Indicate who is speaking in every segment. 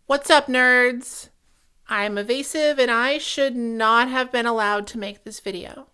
Speaker 1: What's up, nerds? I'm Evasive, and I should not have been allowed to make this video.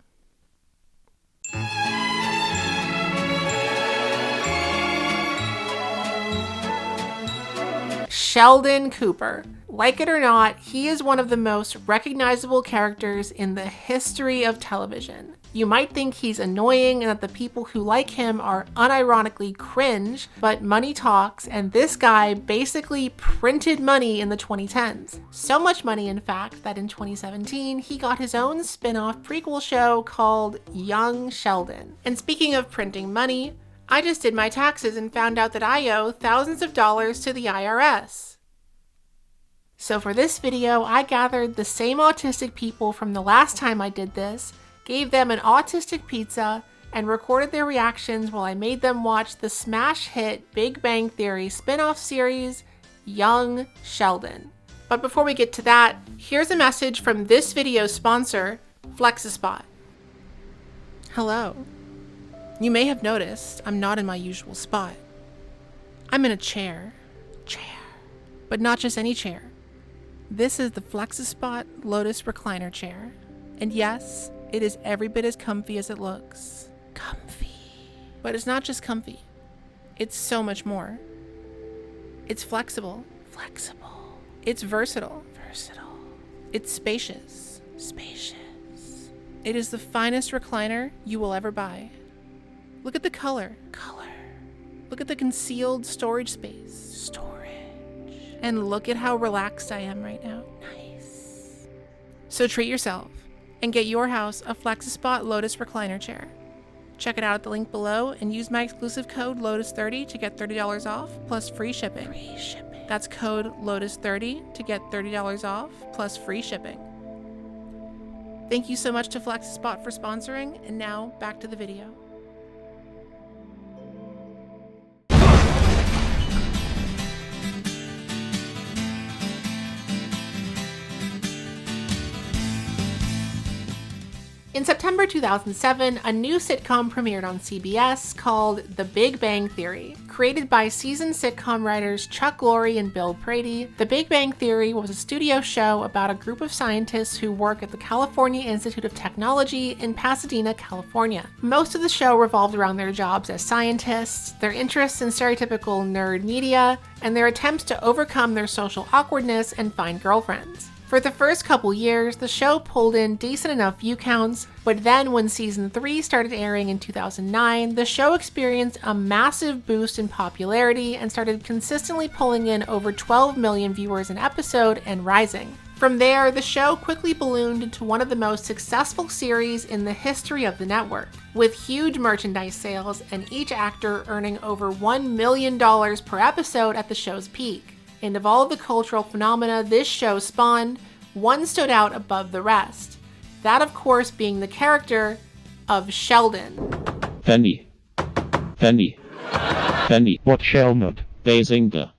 Speaker 1: Sheldon Cooper. Like it or not, he is one of the most recognizable characters in the history of television. You might think he's annoying and that the people who like him are unironically cringe, but money talks, and this guy basically printed money in the 2010s. So much money, in fact, that in 2017, he got his own spin-off prequel show called Young Sheldon. And speaking of printing money, I just did my taxes and found out that I owe thousands of dollars to the IRS. So for this video, I gathered the same autistic people from the last time I did this, gave them an autistic pizza, and recorded their reactions while I made them watch the smash hit Big Bang Theory spin-off series, Young Sheldon. But before we get to that, here's a message from this video's sponsor, FlexiSpot. Hello. You may have noticed I'm not in my usual spot. I'm in a chair. But not just any chair. This is the FlexiSpot Lotus Recliner Chair. And yes, it is every bit as comfy as it looks. Comfy. But it's not just comfy. It's so much more. It's flexible. It's versatile. It's spacious. It is the finest recliner you will ever buy. Look at the color. Look at the concealed storage space. And look at how relaxed I am right now. Nice. So treat yourself and get your house a FlexiSpot Lotus Recliner Chair. Check it out at the link below and use my exclusive code LOTUS30 to get $30 off plus free shipping. That's code LOTUS30 to get $30 off plus free shipping. Thank you so much to FlexiSpot for sponsoring, and now back to the video. In September 2007, a new sitcom premiered on CBS called The Big Bang Theory. Created by seasoned sitcom writers Chuck Lorre and Bill Prady, The Big Bang Theory was a studio show about a group of scientists who work at the California Institute of Technology in Pasadena, California. Most of the show revolved around their jobs as scientists, their interests in stereotypical nerd media, and their attempts to overcome their social awkwardness and find girlfriends. For the first couple years, the show pulled in decent enough view counts, but then when season 3 started airing in 2009, the show experienced a massive boost in popularity and started consistently pulling in over 12 million viewers an episode and rising. From there, the show quickly ballooned into one of the most successful series in the history of the network, with huge merchandise sales and each actor earning over $1 million per episode at the show's peak. And of all the cultural phenomena this show spawned, one stood out above the rest. That, of course, being the character of Sheldon.
Speaker 2: Penny. What shall not? Bazinga.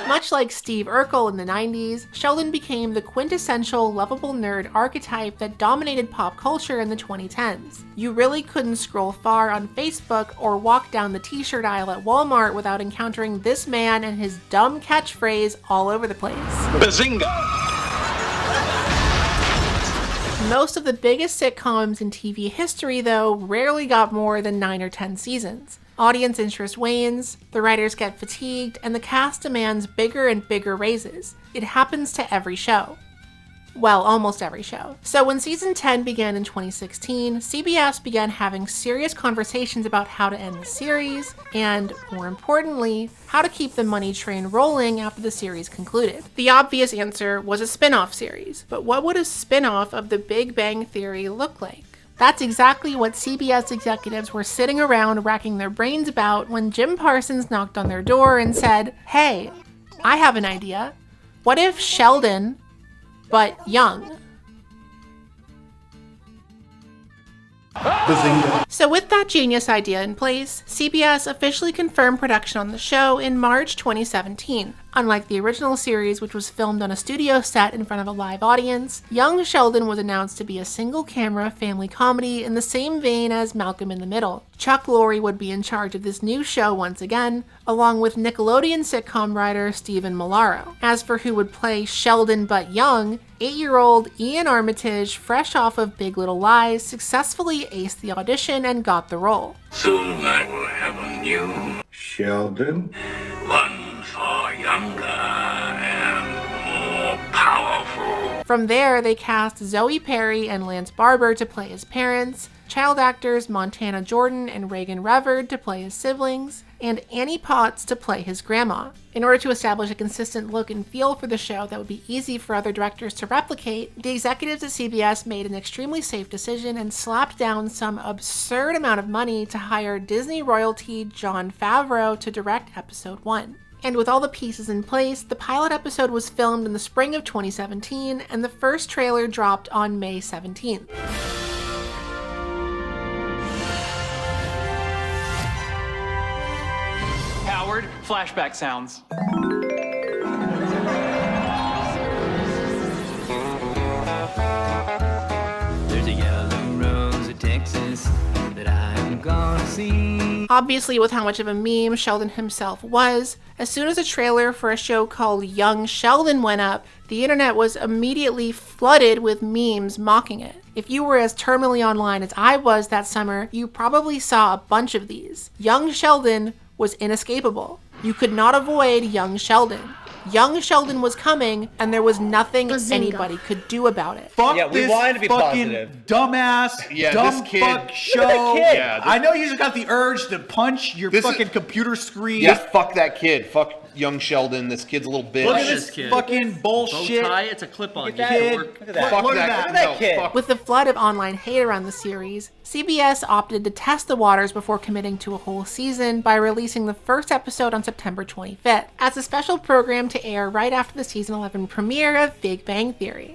Speaker 1: Much like Steve Urkel in the 90s, Sheldon became the quintessential lovable nerd archetype that dominated pop culture in the 2010s. You really couldn't scroll far on Facebook or walk down the t-shirt aisle at Walmart without encountering this man and his dumb catchphrase all over the place.
Speaker 3: Bazinga!
Speaker 1: Most of the biggest sitcoms in TV history, though, rarely got more than 9 or 10 seasons. Audience interest wanes, the writers get fatigued, and the cast demands bigger and bigger raises. It happens to every show. Well, almost every show. So when season 10 began in 2016, CBS began having serious conversations about how to end the series, and, more importantly, how to keep the money train rolling after the series concluded. The obvious answer was a spin-off series, but what would a spin-off of The Big Bang Theory look like? That's exactly what CBS executives were sitting around racking their brains about when Jim Parsons knocked on their door and said, "Hey, I have an idea. What if Sheldon, but young?"
Speaker 3: Bazinga.
Speaker 1: So with that genius idea in place, CBS officially confirmed production on the show in March 2017. Unlike the original series, which was filmed on a studio set in front of a live audience, Young Sheldon was announced to be a single-camera family comedy in the same vein as Malcolm in the Middle. Chuck Lorre would be in charge of this new show once again, along with Nickelodeon sitcom writer Stephen Milaro. As for who would play Sheldon but young, 8-year-old Ian Armitage, fresh off of Big Little Lies, successfully aced the audition and got the role.
Speaker 3: Soon I will have a new
Speaker 4: Sheldon?
Speaker 3: one far younger and more powerful.
Speaker 1: From there, they cast Zoe Perry and Lance Barber to play his parents, child actors Montana Jordan and Reagan Reverd to play his siblings, and Annie Potts to play his grandma. In order to establish a consistent look and feel for the show that would be easy for other directors to replicate, the executives at CBS made an extremely safe decision and slapped down some absurd amount of money to hire Disney royalty Jon Favreau to direct episode 1. And with all the pieces in place, the pilot episode was filmed in the spring of 2017, and the first trailer dropped on May 17th.
Speaker 5: Howard, flashback sounds.
Speaker 6: There's a yellow rose of Texas that I'm gonna see.
Speaker 1: Obviously, with how much of a meme Sheldon himself was, as soon as a trailer for a show called Young Sheldon went up, the internet was immediately flooded with memes mocking it. If you were as terminally online as I was that summer, you probably saw a bunch of these. Young Sheldon was inescapable. You could not avoid Young Sheldon. Young Sheldon was coming, and there was nothing
Speaker 7: Bazinga.
Speaker 1: anybody could do about it.
Speaker 8: Fuck
Speaker 9: Yeah, we
Speaker 8: this
Speaker 9: wanted to be
Speaker 8: fucking
Speaker 9: positive.
Speaker 8: dumbass, dumb
Speaker 10: this kid-
Speaker 8: fuck show.
Speaker 9: kid.
Speaker 10: Yeah,
Speaker 8: I know you just got the urge to punch your
Speaker 10: This is-
Speaker 8: fucking computer screen.
Speaker 10: Yeah, fuck that kid. Fuck young Sheldon. This kid's a little bitch.
Speaker 8: Look at
Speaker 9: this
Speaker 8: this
Speaker 9: kid.
Speaker 8: fucking bullshit.
Speaker 7: Bow tie, it's a clip-on.
Speaker 9: Look at
Speaker 8: Kid.
Speaker 9: Look at that.
Speaker 10: Fuck
Speaker 8: Look
Speaker 10: that.
Speaker 8: at
Speaker 9: Look at that
Speaker 10: no,
Speaker 9: kid.
Speaker 10: fuck.
Speaker 1: With the flood of online hate around the series, CBS opted to test the waters before committing to a whole season by releasing the first episode on September 25th, as a special program to air right after the season 11 premiere of Big Bang Theory.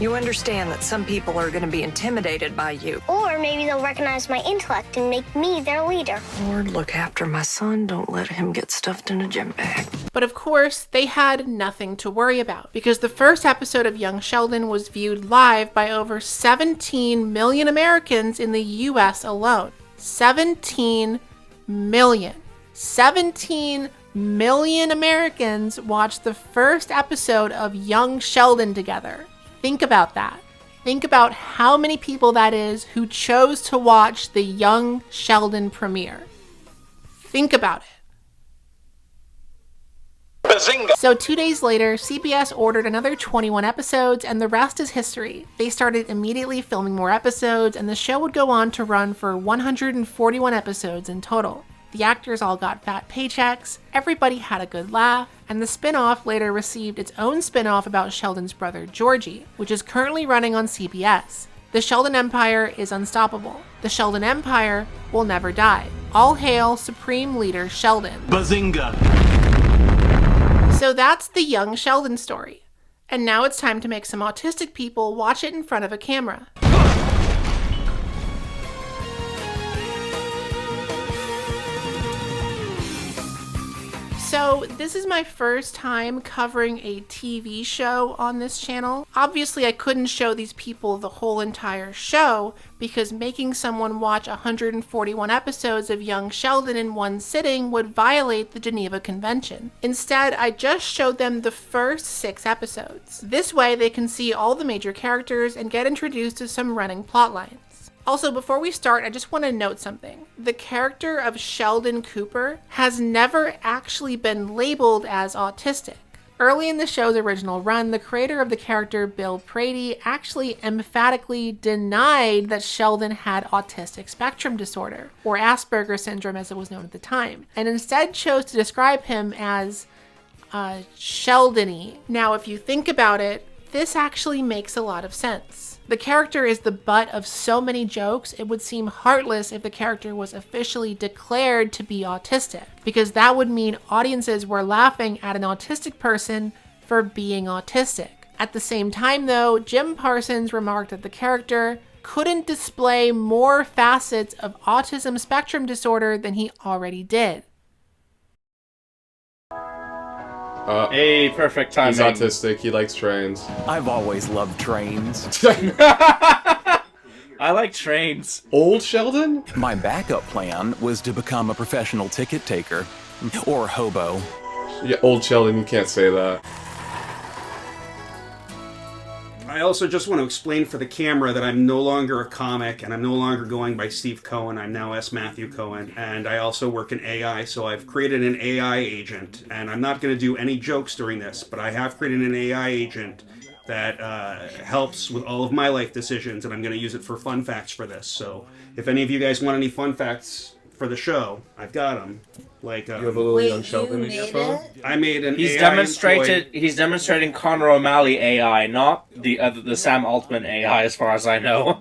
Speaker 11: You understand that some people are going to be intimidated by you.
Speaker 7: Or maybe they'll recognize my intellect and make me their leader.
Speaker 11: Lord, look after my son. Don't let him get stuffed in a gym bag.
Speaker 1: But of course, they had nothing to worry about, because the first episode of Young Sheldon was viewed live by over 17 million Americans in the US alone. 17 million. 17 million Americans watched the first episode of Young Sheldon together. Think about that. Think about how many people that is who chose to watch the Young Sheldon premiere. Think about it.
Speaker 3: Bazinga!
Speaker 1: So 2 days later, CBS ordered another 21 episodes, and the rest is history. They started immediately filming more episodes, and the show would go on to run for 141 episodes in total. The actors all got fat paychecks, everybody had a good laugh, and the spin-off later received its own spin-off about Sheldon's brother Georgie, which is currently running on CBS. The Sheldon Empire is unstoppable. The Sheldon Empire will never die. All hail Supreme Leader Sheldon.
Speaker 5: Bazinga.
Speaker 1: So that's the Young Sheldon story. And now it's time to make some autistic people watch it in front of a camera. So this is my first time covering a TV show on this channel. Obviously, I couldn't show these people the whole entire show because making someone watch 141 episodes of Young Sheldon in one sitting would violate the Geneva Convention. Instead, I just showed them the first 6 episodes. This way, they can see all the major characters and get introduced to some running plot lines. Also, before we start, I just want to note something. The character of Sheldon Cooper has never actually been labeled as autistic. Early in the show's original run, the creator of the character, Bill Prady, actually emphatically denied that Sheldon had autistic spectrum disorder, or Asperger's syndrome as it was known at the time, and instead chose to describe him as Sheldon-y. Now, if you think about it, this actually makes a lot of sense. The character is the butt of so many jokes, it would seem heartless if the character was officially declared to be autistic, because that would mean audiences were laughing at an autistic person for being autistic. At the same time, though, Jim Parsons remarked that the character couldn't display more facets of autism spectrum disorder than he already did.
Speaker 9: Hey, perfect timing.
Speaker 12: He's autistic. He likes trains.
Speaker 6: I've always loved trains.
Speaker 9: I like trains.
Speaker 4: Old Sheldon?
Speaker 12: My backup plan was to become a professional ticket taker. Or hobo.
Speaker 4: Yeah, old Sheldon, you can't say that.
Speaker 13: I also just want to explain for the camera that I'm no longer a comic, and I'm no longer going by Steve Cohen. I'm now S. Matthew Cohen, and I also work in AI, so I've created an AI agent, and I'm not going to do any jokes during this, but I have created an AI agent that helps with all of my life decisions, and I'm going to use it for fun facts for this. So if any of you guys want any fun facts for the show, I've got them. Like,
Speaker 4: you have a little young Sheldon in your phone?
Speaker 13: I made an
Speaker 9: He's
Speaker 13: AI
Speaker 9: He's demonstrating Connor O'Malley AI, not the Sam Altman AI, as far as I know.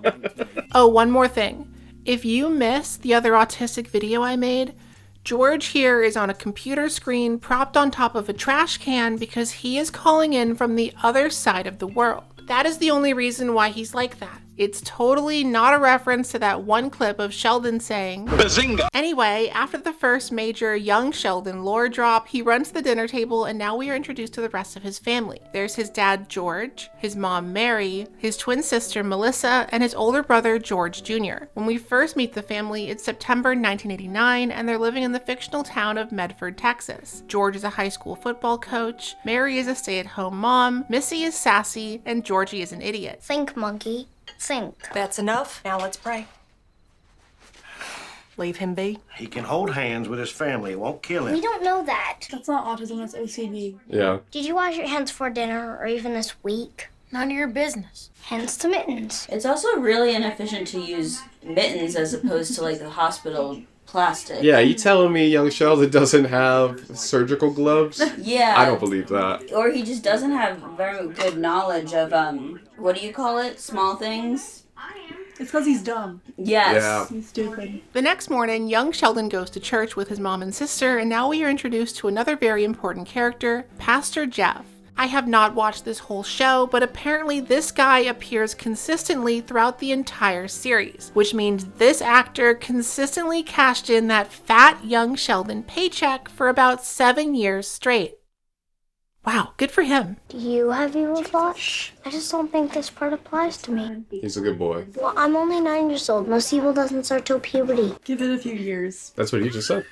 Speaker 1: Oh, one more thing. If you missed the other autistic video I made, George here is on a computer screen propped on top of a trash can because he is calling in from the other side of the world. That is the only reason why he's like that. It's totally not a reference to that one clip of Sheldon saying, Bazinga! Anyway, after the first major young Sheldon lore drop, he runs to the dinner table and now we are introduced to the rest of his family. There's his dad, George, his mom, Mary, his twin sister, Melissa, and his older brother, George Jr. When we first meet the family, it's September 1989 and they're living in the fictional town of Medford, Texas. George is a high school football coach, Mary is a stay-at-home mom, Missy is sassy, and Georgie is an idiot.
Speaker 7: Think, monkey. Think.
Speaker 11: That's enough. Now let's pray. Leave him be.
Speaker 14: He can hold hands with his family. It won't kill him.
Speaker 7: We don't know that.
Speaker 15: That's not autism, that's OCD.
Speaker 4: Yeah.
Speaker 7: Did you wash your hands for dinner or even this week? None of your business. Hence the mittens.
Speaker 16: It's also really inefficient to use mittens as opposed to like the hospital plastic.
Speaker 4: Yeah, you telling me young Sheldon doesn't have surgical gloves?
Speaker 16: Yeah.
Speaker 4: I don't believe that.
Speaker 16: Or he just doesn't have very good knowledge of, what do you call it? Small things?
Speaker 15: It's because he's dumb.
Speaker 16: Yes.
Speaker 4: Yeah.
Speaker 15: He's stupid.
Speaker 1: The next morning, young Sheldon goes to church with his mom and sister, and now we are introduced to another very important character, Pastor Jeff. I have not watched this whole show, but apparently this guy appears consistently throughout the entire series, which means this actor consistently cashed in that fat young Sheldon paycheck for about 7 years straight. Wow, good for him.
Speaker 7: Do you have evil thoughts? I just don't think this part applies to me.
Speaker 4: He's a good boy.
Speaker 7: Well, I'm only 9 years old. Most evil doesn't start till puberty.
Speaker 15: Give it a few years.
Speaker 4: That's what he just said.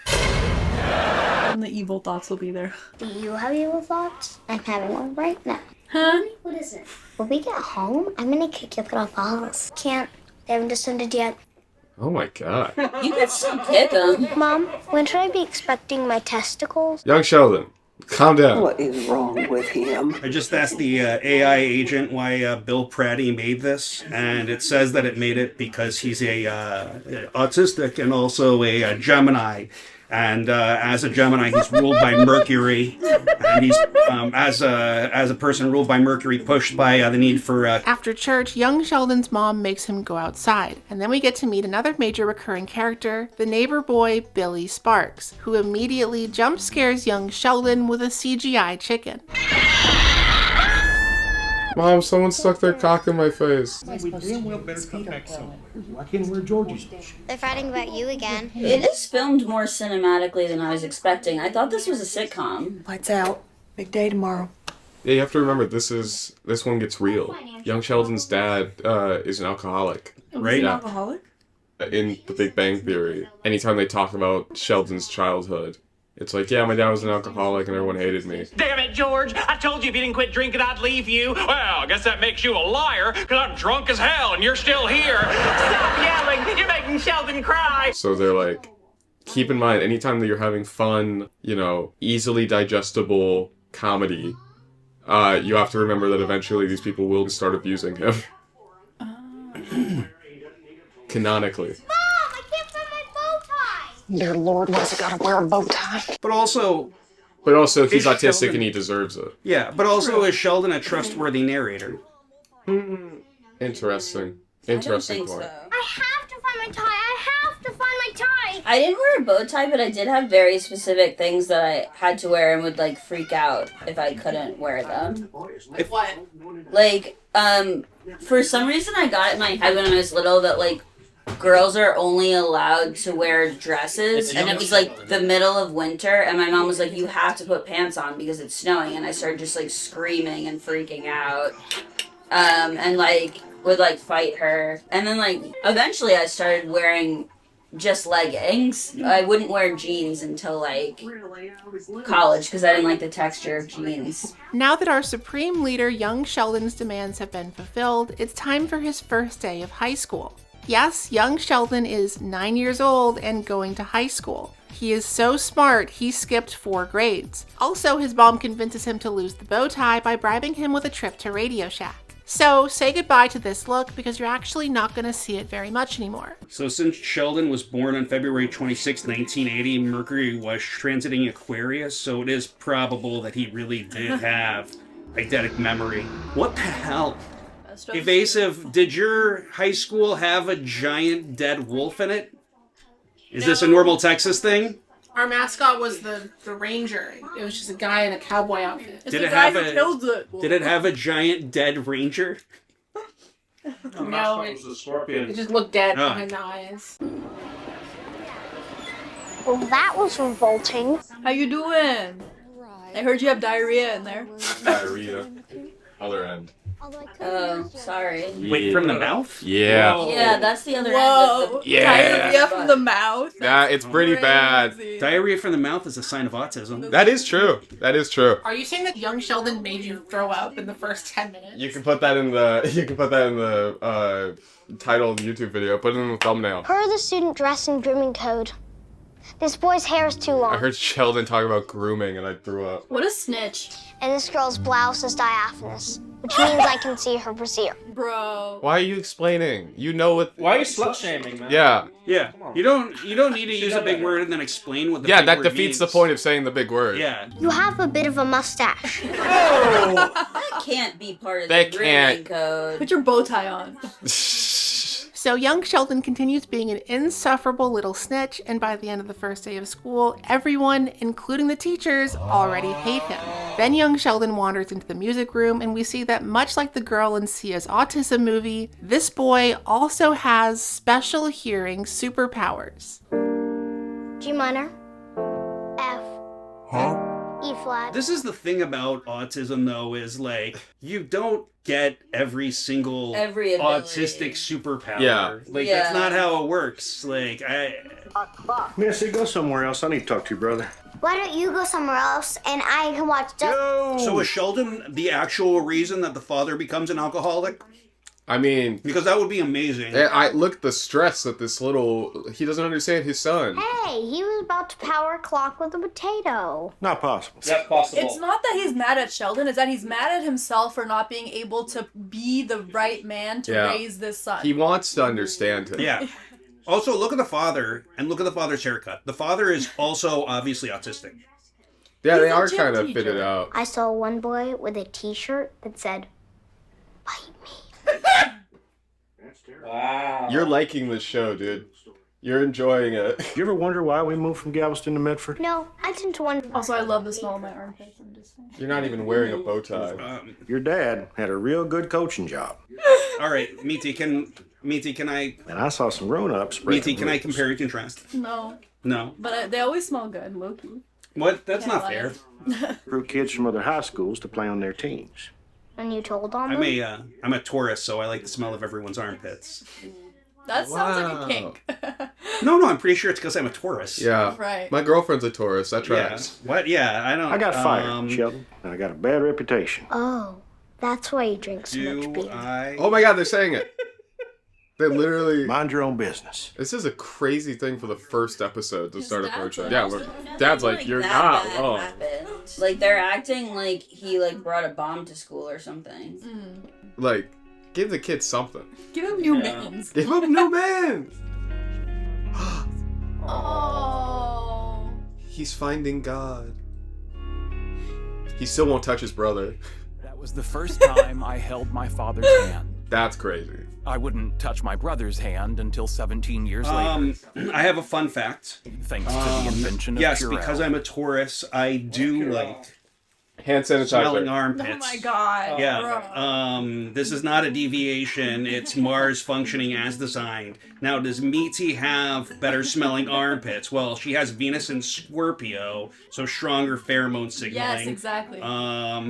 Speaker 15: And the evil thoughts will be there.
Speaker 7: Do you have evil thoughts? I'm having one right now.
Speaker 15: Huh?
Speaker 7: What is it? When we get home, I'm gonna kick your little balls. Can't. They haven't descended yet.
Speaker 4: Oh my god.
Speaker 16: You can still kick them.
Speaker 7: Mom, when should I be expecting my testicles?
Speaker 4: Young Sheldon, calm down.
Speaker 17: What is wrong with him?
Speaker 13: I just asked the AI agent why Bill Pratty made this, and it says that it made it because he's a autistic and also a Gemini. And as a Gemini, he's ruled by Mercury, and he's as a person ruled by Mercury, pushed by the need for.
Speaker 1: After church, young Sheldon's mom makes him go outside, and then we get to meet another major recurring character, the neighbor boy Billy Sparks, who immediately jump scares young Sheldon with a CGI chicken.
Speaker 4: Mom, someone stuck their cock in my face.
Speaker 14: We damn well better come back soon. Why can't wear Georgie's?
Speaker 7: They're fighting about you again.
Speaker 16: It is filmed more cinematically than I was expecting. I thought this was a sitcom.
Speaker 11: Lights out. Big day tomorrow.
Speaker 4: Yeah, you have to remember, this one gets real. Young Sheldon's dad is an alcoholic.
Speaker 15: Right? He's an alcoholic?
Speaker 4: In The Big Bang Theory, anytime they talk about Sheldon's childhood, it's like, yeah, my dad was an alcoholic and everyone hated me.
Speaker 5: Damn it, George! I told you if you didn't quit drinking, I'd leave you. Well, I guess that makes you a liar, because I'm drunk as hell and you're still here. Stop yelling! You're making Sheldon cry!
Speaker 4: So they're like, keep in mind, anytime that you're having fun, easily digestible comedy, you have to remember that eventually these people will start abusing him. Canonically.
Speaker 11: Dear Lord, why's he gotta wear a bow tie?
Speaker 13: But also,
Speaker 4: he's autistic
Speaker 13: Sheldon,
Speaker 4: and he deserves it.
Speaker 13: Yeah, but also is Sheldon a trustworthy narrator?
Speaker 4: Interesting
Speaker 16: think
Speaker 4: point.
Speaker 16: so.
Speaker 7: I have to find my tie. I have to find my tie.
Speaker 16: I didn't wear a bow tie, but I did have very specific things that I had to wear and would freak out if I couldn't wear them. For some reason I got it in my head when I was little that girls are only allowed to wear dresses, and it was the middle of winter, and my mom was like, you have to put pants on because it's snowing, and I started just screaming and freaking out. And would like fight her. And then like eventually I started wearing just leggings. I wouldn't wear jeans until like college because I didn't like the texture of jeans.
Speaker 1: Now that our supreme leader, young Sheldon's demands have been fulfilled, it's time for his first day of high school. Yes, young Sheldon is 9 years old and going to high school. He is so smart, he skipped 4 grades. Also, his mom convinces him to lose the bow tie by bribing him with a trip to Radio Shack. So say goodbye to this look because you're actually not going to see it very much anymore.
Speaker 13: So since Sheldon was born on February 26, 1980, Mercury was transiting Aquarius, so it is probable that he really did have eidetic memory. What the hell? Evasive, did your high school have a giant dead wolf in it? Is this a normal Texas thing?
Speaker 1: Our mascot was the ranger. It was just a guy in a cowboy outfit.
Speaker 13: Did it have a giant dead ranger?
Speaker 1: No, it just looked dead behind the eyes.
Speaker 7: Well, that was revolting.
Speaker 15: How you doing? I heard you have diarrhea in there.
Speaker 4: Diarrhea. Other end.
Speaker 16: Oh, sorry.
Speaker 13: Wait, from the mouth?
Speaker 4: Yeah.
Speaker 16: Whoa. Yeah, that's the other
Speaker 15: Whoa.
Speaker 16: end of the...
Speaker 15: Diarrhea from the mouth?
Speaker 4: Yeah, it's pretty bad.
Speaker 13: Diarrhea from the mouth is a sign of autism.
Speaker 4: That is true. That is true.
Speaker 1: Are you saying that young Sheldon made you throw up in the first 10 minutes?
Speaker 4: You can put that in the title of the YouTube video. Put it in the thumbnail.
Speaker 7: Per the student dress and grooming code, this boy's hair is too long.
Speaker 4: I heard Sheldon talk about grooming and I threw up.
Speaker 15: What a snitch.
Speaker 7: And this girl's blouse is diaphanous, which means I can see her brassiere.
Speaker 15: Bro.
Speaker 4: Why are you explaining? You know what?
Speaker 9: Why are you slut shaming, man?
Speaker 4: Yeah.
Speaker 13: Yeah. You don't need to use a big word and then explain what the
Speaker 4: Yeah,
Speaker 13: big
Speaker 4: that
Speaker 13: word
Speaker 4: defeats
Speaker 13: means.
Speaker 4: the point of saying the big word.
Speaker 13: Yeah.
Speaker 7: You have a bit of a mustache.
Speaker 16: That can't be part of
Speaker 4: They
Speaker 16: the grooming
Speaker 4: can't.
Speaker 16: code.
Speaker 15: Put your bow tie on.
Speaker 1: So young Sheldon continues being an insufferable little snitch, and by the end of the first day of school, everyone, including the teachers, already hate him. Then young Sheldon wanders into the music room, and we see that much like the girl in Sia's autism movie, this boy also has special hearing superpowers.
Speaker 7: G minor, F, E flat.
Speaker 13: This is the thing about autism, though, is like you don't get every single
Speaker 16: Every ability.
Speaker 13: autistic superpower.
Speaker 4: Yeah.
Speaker 13: Like
Speaker 16: Yeah.
Speaker 13: that's not how it works. Like
Speaker 14: Missy, go somewhere else. I need to talk to you, brother.
Speaker 7: Why don't you go somewhere else and I can watch
Speaker 13: So is Sheldon the actual reason that the father becomes an alcoholic?
Speaker 4: I mean,
Speaker 13: Because that would be amazing.
Speaker 4: I look at the stress that he doesn't understand his son.
Speaker 7: Hey, he was about to power a clock with a potato.
Speaker 14: Not possible.
Speaker 9: That's possible.
Speaker 15: It's not that he's mad at Sheldon, it's that he's mad at himself for not being able to be the right man to
Speaker 4: Yeah.
Speaker 15: raise this son.
Speaker 4: He wants to understand him.
Speaker 13: Yeah. Also, look at the father and look at the father's haircut. The father is also obviously autistic.
Speaker 4: Yeah, they
Speaker 15: He's a
Speaker 4: are
Speaker 15: gym
Speaker 4: kind of
Speaker 15: teacher.
Speaker 4: fitted out.
Speaker 7: I saw one boy with a t-shirt that said, "Bite me."
Speaker 9: Wow.
Speaker 4: You're liking this show, dude. You're enjoying it.
Speaker 14: You ever wonder why we moved from Galveston to Medford?
Speaker 7: No, I tend to wonder.
Speaker 15: Also, I love the smell of my armpits. I'm just saying.
Speaker 4: You're not even wearing a bow tie.
Speaker 14: Your dad had a real good coaching job.
Speaker 13: All right, Meaty, can I...
Speaker 14: And I saw some grown-ups
Speaker 13: Meaty, can I
Speaker 14: rules.
Speaker 13: compare and contrast?
Speaker 15: No.
Speaker 13: No.
Speaker 15: But they always smell good, low-key.
Speaker 13: What? That's
Speaker 15: Can't
Speaker 13: not
Speaker 15: lie.
Speaker 13: fair.
Speaker 14: Recruit kids from other high schools to play on their teams.
Speaker 7: And you told on them?
Speaker 13: I'm a Taurus, so I like the smell of everyone's armpits.
Speaker 15: That sounds like
Speaker 4: Wow.
Speaker 15: a kink.
Speaker 13: No, I'm pretty sure it's because I'm a Taurus.
Speaker 4: Yeah.
Speaker 15: Right.
Speaker 4: My girlfriend's a Taurus. That
Speaker 13: Yeah.
Speaker 4: tracks.
Speaker 13: What? Yeah, I don't...
Speaker 14: I got fired, Sheldon, and I got a bad reputation.
Speaker 7: Oh, that's why you drink so much
Speaker 13: Do
Speaker 7: beer.
Speaker 13: I...
Speaker 4: Oh my god, they're saying it. They literally...
Speaker 14: Mind your own business.
Speaker 4: This is a crazy thing for the first episode to start approaching.
Speaker 15: dad's
Speaker 4: Yeah,
Speaker 15: like-
Speaker 4: but Dad's like, you're
Speaker 16: that
Speaker 4: not
Speaker 16: bad
Speaker 4: wrong.
Speaker 16: happened. Like they're acting like he like brought a bomb to school or something.
Speaker 4: Like, give the kids something.
Speaker 15: Give him new bands.
Speaker 4: Give them new bands.
Speaker 15: Oh.
Speaker 4: He's finding God. He still won't touch his brother.
Speaker 12: That was the first time I held my father's hand.
Speaker 4: That's crazy.
Speaker 12: I wouldn't touch my brother's hand until 17 years later.
Speaker 13: I have a fun fact.
Speaker 12: Thanks to the invention of
Speaker 13: Yes,
Speaker 12: Purell.
Speaker 13: because I'm a Taurus, I do like
Speaker 4: hand
Speaker 13: smelling
Speaker 4: sanitizer.
Speaker 13: armpits.
Speaker 15: Oh my god.
Speaker 13: Yeah. This is not a deviation. It's Mars functioning as designed. Now, does Meaty have better smelling armpits? Well, she has Venus in Scorpio, so stronger pheromone signaling.
Speaker 15: Yes, exactly.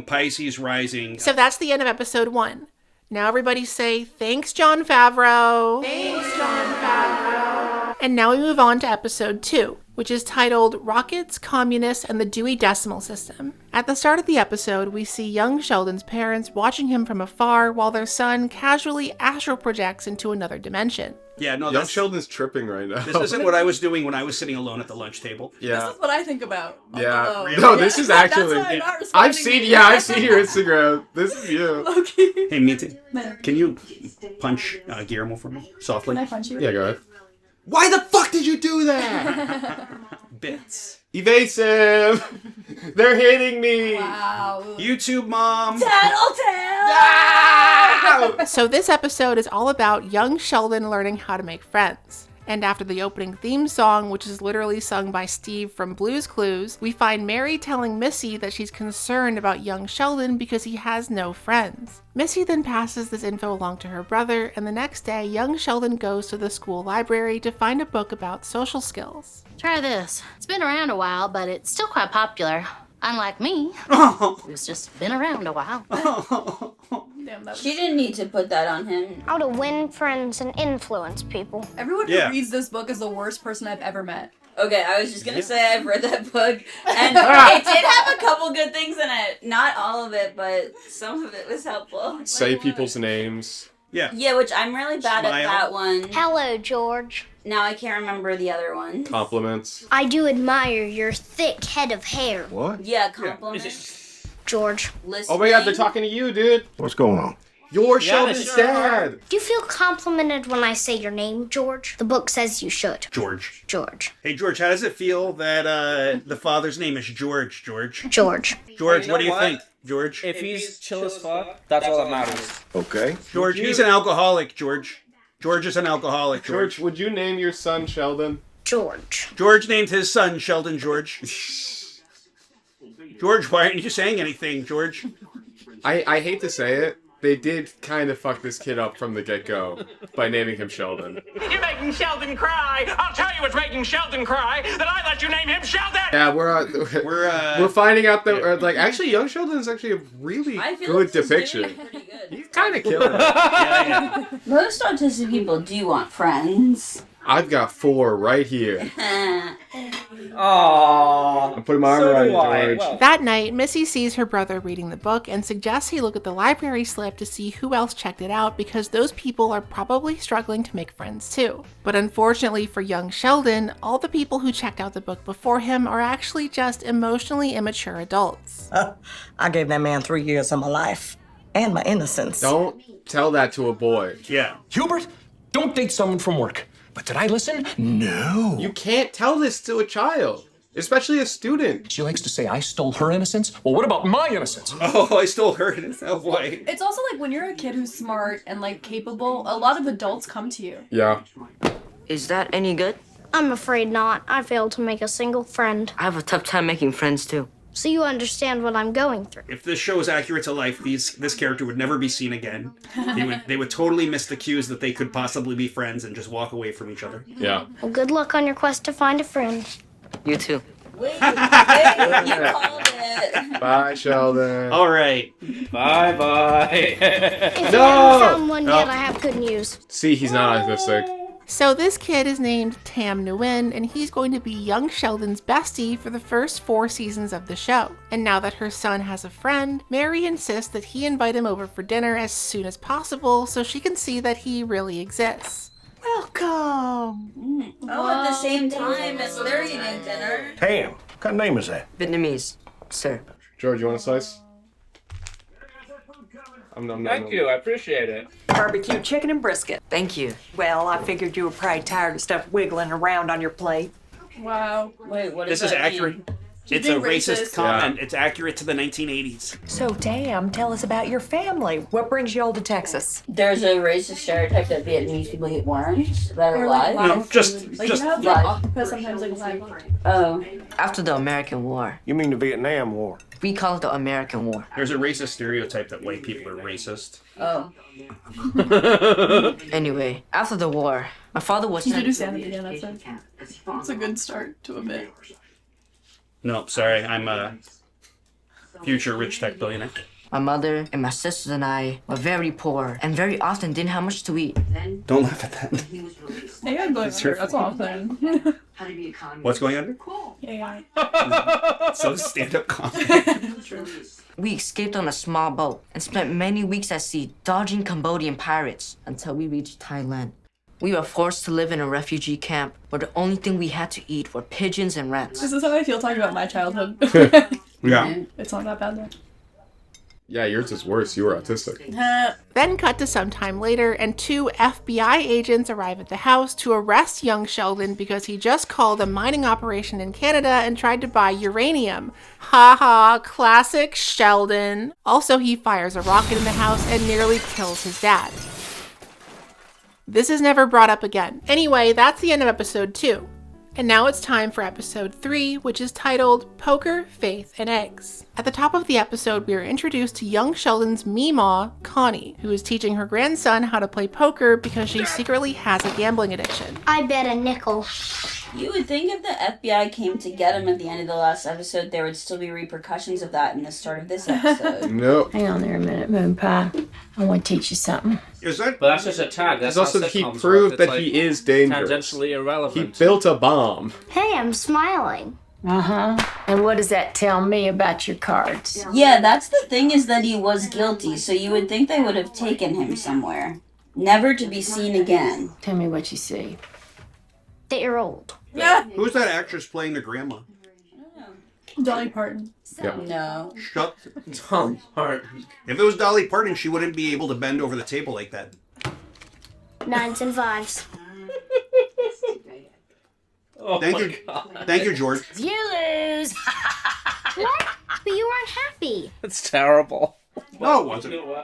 Speaker 13: Pisces rising.
Speaker 1: So that's the end of episode 1. Now everybody say, thanks, Jon Favreau. Thanks, Jon Favreau. And now we move on to episode 2, which is titled Rockets, Communists, and the Dewey Decimal System. At the start of the episode, we see young Sheldon's parents watching him from afar while their son casually astral projects into another dimension.
Speaker 13: Yeah, no,
Speaker 4: Young Sheldon's tripping right now.
Speaker 13: This isn't what I was doing when I was sitting alone at the lunch table.
Speaker 4: Yeah.
Speaker 15: This is what I think about.
Speaker 4: Yeah.
Speaker 15: Really?
Speaker 4: No, this is actually.
Speaker 15: That's why I'm not
Speaker 4: I've
Speaker 15: responding.
Speaker 4: seen your Instagram. This is you.
Speaker 15: Okay.
Speaker 13: Hey, Meaty, can you punch Guillermo for me softly?
Speaker 15: Can I punch you?
Speaker 4: Yeah, go ahead. Why the fuck did you do that?
Speaker 13: Bits.
Speaker 4: Evasive. They're hitting me.
Speaker 15: Wow.
Speaker 13: YouTube mom.
Speaker 15: Tattletale.
Speaker 1: So this episode is all about young Sheldon learning how to make friends. And after the opening theme song, which is literally sung by Steve from Blue's Clues, we find Mary telling Missy that she's concerned about young Sheldon because he has no friends. Missy then passes this info along to her brother, and the next day, young Sheldon goes to the school library to find a book about social skills.
Speaker 18: Try this. It's been around a while, but it's still quite popular. Unlike me, who's just been around a while.
Speaker 15: Damn,
Speaker 16: She didn't need to put that on him.
Speaker 7: How to win friends and influence people.
Speaker 15: Everyone who reads this book is the worst person I've ever met.
Speaker 16: Okay, I was just gonna say I've read that book, and it did have a couple good things in it. Not all of it, but some of it was helpful.
Speaker 4: Say people's names.
Speaker 13: Yeah.
Speaker 16: Yeah, which I'm really bad at that one.
Speaker 7: Hello, George.
Speaker 16: Now I can't remember the other one.
Speaker 4: Compliments.
Speaker 7: I do admire your thick head of hair.
Speaker 4: What?
Speaker 16: Yeah, compliments.
Speaker 7: George.
Speaker 16: Listening.
Speaker 4: Oh my god, they're talking to you, dude.
Speaker 14: What's going on?
Speaker 4: You're Sheldon's dad.
Speaker 7: Do you feel complimented when I say your name, George? The book says you should.
Speaker 13: George.
Speaker 7: George.
Speaker 13: Hey, George, how does it feel that the father's name is George? George.
Speaker 7: George.
Speaker 13: George,
Speaker 9: You
Speaker 13: what
Speaker 9: know
Speaker 13: do you
Speaker 9: what?
Speaker 13: think? George.
Speaker 9: If he's chill as fuck, that's all that matters.
Speaker 14: Okay.
Speaker 13: George, he's an alcoholic, George. George is an alcoholic, George.
Speaker 4: George, would you name your son Sheldon?
Speaker 7: George.
Speaker 13: George named his son Sheldon George. George, why aren't you saying anything, George?
Speaker 4: I hate to say it. They did kind of fuck this kid up from the get-go by naming him Sheldon.
Speaker 5: You're making Sheldon cry. I'll tell you what's making Sheldon cry. That I let you name him Sheldon.
Speaker 4: Yeah, we're finding out that like actually young Sheldon is actually a really good depiction. He's kind of killing it.
Speaker 16: Most autistic people do want friends.
Speaker 4: I've got 4 right here.
Speaker 9: Aww.
Speaker 4: I'm putting my arm around you, George.
Speaker 1: That night, Missy sees her brother reading the book and suggests he look at the library slip to see who else checked it out because those people are probably struggling to make friends too. But unfortunately for young Sheldon, all the people who checked out the book before him are actually just emotionally immature adults.
Speaker 19: I gave that man 3 years of my life and my innocence.
Speaker 4: Don't tell that to a boy.
Speaker 13: Yeah.
Speaker 14: Hubert, don't date someone from work. But did I listen? No.
Speaker 4: You can't tell this to a child, especially a student.
Speaker 14: She likes to say I stole her innocence. Well, what about my innocence?
Speaker 13: Oh, I stole her innocence. Oh, boy.
Speaker 15: It's also like when you're a kid who's smart and like capable, a lot of adults come to you.
Speaker 4: Yeah.
Speaker 20: Is that any good?
Speaker 7: I'm afraid not. I failed to make a single friend.
Speaker 20: I have a tough time making friends too.
Speaker 7: So you understand what I'm going through.
Speaker 13: If this show is accurate to life, this character would never be seen again. They would totally miss the cues that they could possibly be friends and just walk away from each other.
Speaker 4: Yeah.
Speaker 7: Well, good luck on your quest to find a friend.
Speaker 20: You too.
Speaker 16: Wait, you called it.
Speaker 4: Bye, Sheldon.
Speaker 13: All right.
Speaker 9: Bye-bye.
Speaker 7: If you haven't
Speaker 4: No!
Speaker 7: found one yet, I have good news.
Speaker 4: See, he's not autistic.
Speaker 1: So this kid is named Tam Nguyen, and he's going to be young Sheldon's bestie for the first 4 seasons of the show. And now that her son has a friend, Mary insists that he invite him over for dinner as soon as possible so she can see that he really exists.
Speaker 19: Welcome.
Speaker 16: Oh, at the same time as they're eating dinner.
Speaker 14: Tam, what kind of name is that?
Speaker 20: Vietnamese, sir.
Speaker 4: George, you want a slice?
Speaker 9: Thank you, I appreciate it.
Speaker 11: Barbecue chicken and brisket.
Speaker 20: Thank you.
Speaker 11: Well, I figured you were probably tired of stuff wiggling around on your plate.
Speaker 15: Wow.
Speaker 16: Wait, what
Speaker 13: This
Speaker 16: does
Speaker 13: is
Speaker 16: that
Speaker 13: accurate.
Speaker 16: mean?
Speaker 13: It's
Speaker 15: being
Speaker 13: a racist
Speaker 15: racist.
Speaker 13: comment.
Speaker 4: Yeah.
Speaker 13: It's accurate to the 1980s.
Speaker 11: So, Tam, tell us about your family. What brings you all to Texas?
Speaker 16: There's a racist stereotype that Vietnamese people eat worms. That are
Speaker 15: Like
Speaker 16: live.
Speaker 13: No, just
Speaker 15: Like you have the
Speaker 16: live.
Speaker 15: octopus sometimes like live.
Speaker 16: Oh.
Speaker 20: After the American War.
Speaker 14: You mean the Vietnam War?
Speaker 20: We call it the American War.
Speaker 13: there's a racist stereotype that white people are racist.
Speaker 16: Oh.
Speaker 20: Anyway, after the war, my father was
Speaker 15: You should do
Speaker 20: sent...
Speaker 15: stand again, that's it. It's a good start to a bit.
Speaker 13: No, sorry, I'm a future rich tech billionaire.
Speaker 20: My mother and my sisters and I were very poor and very often didn't have much to eat.
Speaker 13: Don't laugh at that.
Speaker 15: AI going under, that's all I'm saying.
Speaker 13: What's going under?
Speaker 15: AI.
Speaker 13: So stand-up comedy.
Speaker 20: We escaped on a small boat and spent many weeks at sea dodging Cambodian pirates until we reached Thailand. We were forced to live in a refugee camp where the only thing we had to eat were pigeons and rats.
Speaker 15: This is how I feel talking about my childhood.
Speaker 13: Yeah.
Speaker 15: It's not that bad though.
Speaker 4: Yeah, yours is worse. You were autistic.
Speaker 1: Then cut to some time later, and 2 FBI agents arrive at the house to arrest young Sheldon because he just called a mining operation in Canada and tried to buy uranium. Ha ha, classic Sheldon. Also, he fires a rocket in the house and nearly kills his dad. This is never brought up again. Anyway, that's the end of episode 2. And now it's time for episode 3, which is titled Poker, Faith, and Eggs. At the top of the episode, we are introduced to young Sheldon's Meemaw, Connie, who is teaching her grandson how to play poker because she secretly has a gambling addiction.
Speaker 7: I bet a nickel.
Speaker 16: You would think if the FBI came to get him at the end of the last episode, there would still be repercussions of that in the start of this episode.
Speaker 4: Nope.
Speaker 21: Hang on there a minute, Moon Pie. I want to teach you something.
Speaker 13: Is that?
Speaker 9: But that's just a tag. That's
Speaker 4: It's also
Speaker 9: how
Speaker 4: he
Speaker 9: sitcoms
Speaker 4: proved
Speaker 9: work.
Speaker 4: that
Speaker 9: It's
Speaker 4: he is dangerous.
Speaker 9: Tangentially irrelevant.
Speaker 4: He built a bomb.
Speaker 7: Hey, I'm smiling.
Speaker 21: Uh-huh. And what does that tell me about your cards?
Speaker 16: Yeah, that's the thing, is that he was guilty, so you would think they would have taken him somewhere. Never to be seen again.
Speaker 21: Tell me what you see.
Speaker 7: That you're old.
Speaker 13: Who's that actress playing the grandma?
Speaker 15: Dolly Parton.
Speaker 4: Yep.
Speaker 16: No.
Speaker 13: Shut.
Speaker 9: Dolly Parton.
Speaker 13: If it was Dolly Parton, she wouldn't be able to bend over the table like that.
Speaker 7: 9s and 5s.
Speaker 9: Oh
Speaker 13: Thank
Speaker 9: my
Speaker 13: you.
Speaker 9: God.
Speaker 13: Thank you, George.
Speaker 21: You lose.
Speaker 7: What? But you weren't happy.
Speaker 9: It's terrible.
Speaker 13: No, it wasn't.
Speaker 9: You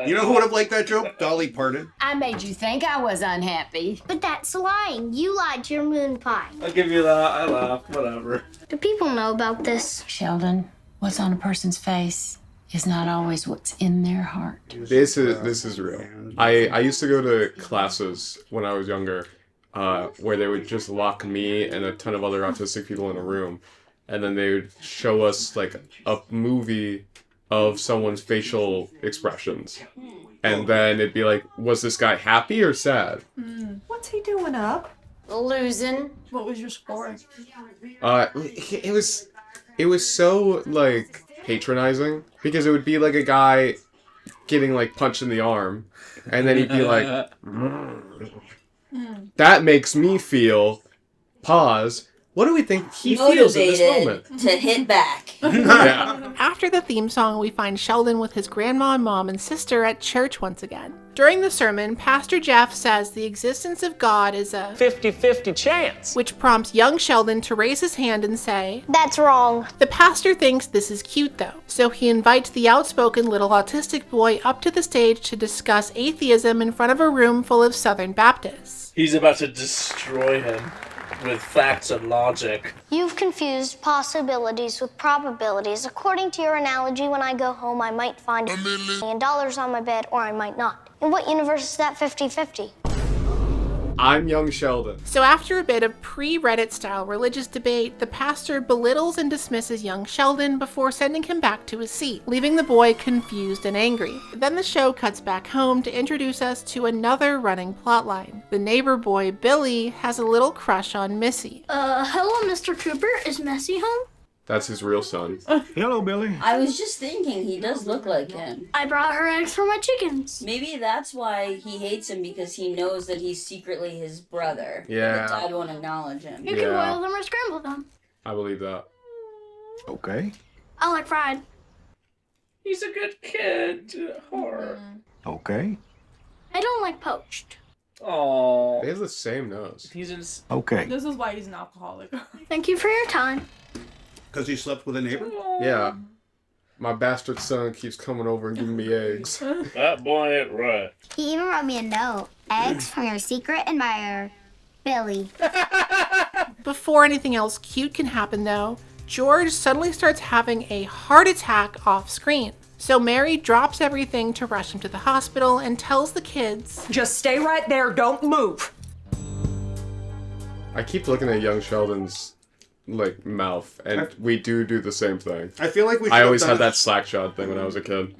Speaker 13: You know who would have liked that joke? Dolly Parton.
Speaker 21: I made you think I was unhappy.
Speaker 7: But that's lying. You lied to your moon pie.
Speaker 9: I'll give you that. I laugh. Whatever.
Speaker 7: Do people know about this?
Speaker 21: Sheldon, what's on a person's face is not always what's in their heart.
Speaker 4: This is real. I used to go to classes when I was younger, where they would just lock me and a ton of other autistic people in a room, and then they would show us like a movie of someone's facial expressions, and then it'd be like, was this guy happy or sad?
Speaker 19: What's he doing up?
Speaker 21: Losing.
Speaker 15: What was your score?
Speaker 4: It was so like patronizing, because it would be like a guy getting like punched in the arm, and then he'd be like, that makes me feel, pause, what do we think he feels at this moment?
Speaker 16: To hit back.
Speaker 4: Yeah.
Speaker 1: After the theme song, we find Sheldon with his grandma, mom, and sister at church once again. During the sermon, Pastor Jeff says the existence of God is a
Speaker 14: 50-50 chance.
Speaker 1: which prompts young Sheldon to raise his hand and say,
Speaker 7: That's wrong.
Speaker 1: The pastor thinks this is cute though, so he invites the outspoken little autistic boy up to the stage to discuss atheism in front of a room full of Southern Baptists.
Speaker 9: He's about to destroy him with facts and logic.
Speaker 7: You've confused possibilities with probabilities. According to your analogy, when I go home, I might find $1 million on my bed, or I might not. In what universe is that 50-50?
Speaker 4: I'm young Sheldon.
Speaker 1: So after a bit of pre-Reddit style religious debate, the pastor belittles and dismisses young Sheldon before sending him back to his seat, leaving the boy confused and angry. Then the show cuts back home to introduce us to another running plotline. The neighbor boy, Billy, has a little crush on Missy.
Speaker 7: Hello, Mr. Cooper. Is Messi home?
Speaker 4: That's his real son.
Speaker 8: Hello, Billy.
Speaker 16: I was just thinking, he does look like him.
Speaker 7: I brought her eggs for my chickens.
Speaker 16: Maybe that's why he hates him, because he knows that he's secretly his brother.
Speaker 4: Yeah.
Speaker 16: The dad won't acknowledge him.
Speaker 7: You can boil them or scramble them.
Speaker 4: I believe that.
Speaker 8: Okay.
Speaker 7: I like fried.
Speaker 9: He's a good kid. Horror.
Speaker 8: Okay.
Speaker 7: I don't like poached.
Speaker 9: Oh.
Speaker 4: They have the same nose.
Speaker 9: He's in.
Speaker 8: Okay.
Speaker 15: This is why he's an alcoholic.
Speaker 7: Thank you for your time.
Speaker 13: Because he slept with a neighbor?
Speaker 4: Yeah. My bastard son keeps coming over and giving me eggs.
Speaker 9: That boy ain't right.
Speaker 7: He even wrote me a note. Eggs from your secret admirer, Billy.
Speaker 1: Before anything else cute can happen though, George suddenly starts having a heart attack off screen. So Mary drops everything to rush him to the hospital and tells the kids,
Speaker 19: Just stay right there, don't move.
Speaker 4: I keep looking at young Sheldon's like mouth, and we do the same thing.
Speaker 13: I feel like we should
Speaker 4: I
Speaker 13: have
Speaker 4: always
Speaker 13: done
Speaker 4: had
Speaker 13: a-
Speaker 4: that slack shot thing when I was a kid.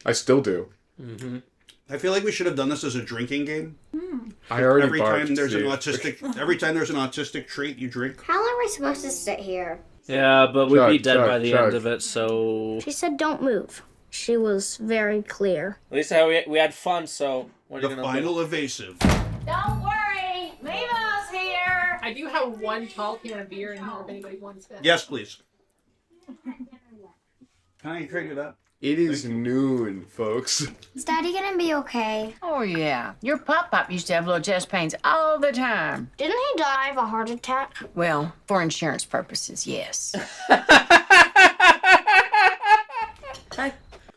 Speaker 4: I still do.
Speaker 13: Mm-hmm. I feel like we should have done this as a drinking game.
Speaker 4: I already
Speaker 13: every
Speaker 4: barked,
Speaker 13: time there's an
Speaker 4: Steve.
Speaker 13: every time there's an autistic trait, you drink.
Speaker 7: How long are we supposed to sit here?
Speaker 9: Yeah, but we'd be dead
Speaker 4: chug,
Speaker 9: by the
Speaker 4: chug.
Speaker 9: end of it, so...
Speaker 7: She said don't move. She was very clear.
Speaker 9: At least we had fun, so... What are you
Speaker 13: The
Speaker 9: gonna
Speaker 13: final
Speaker 9: do?
Speaker 13: evasive.
Speaker 21: Don't worry, Mimo's here.
Speaker 1: I do have one tall can of beer in here if anybody wants it.
Speaker 13: Yes, please. Can I drink it up?
Speaker 4: It is noon, folks.
Speaker 7: Is Daddy gonna be okay?
Speaker 21: Oh, yeah. Your pop-pop used to have little chest pains all the time.
Speaker 7: Didn't he die of a heart attack?
Speaker 21: Well, for insurance purposes, yes.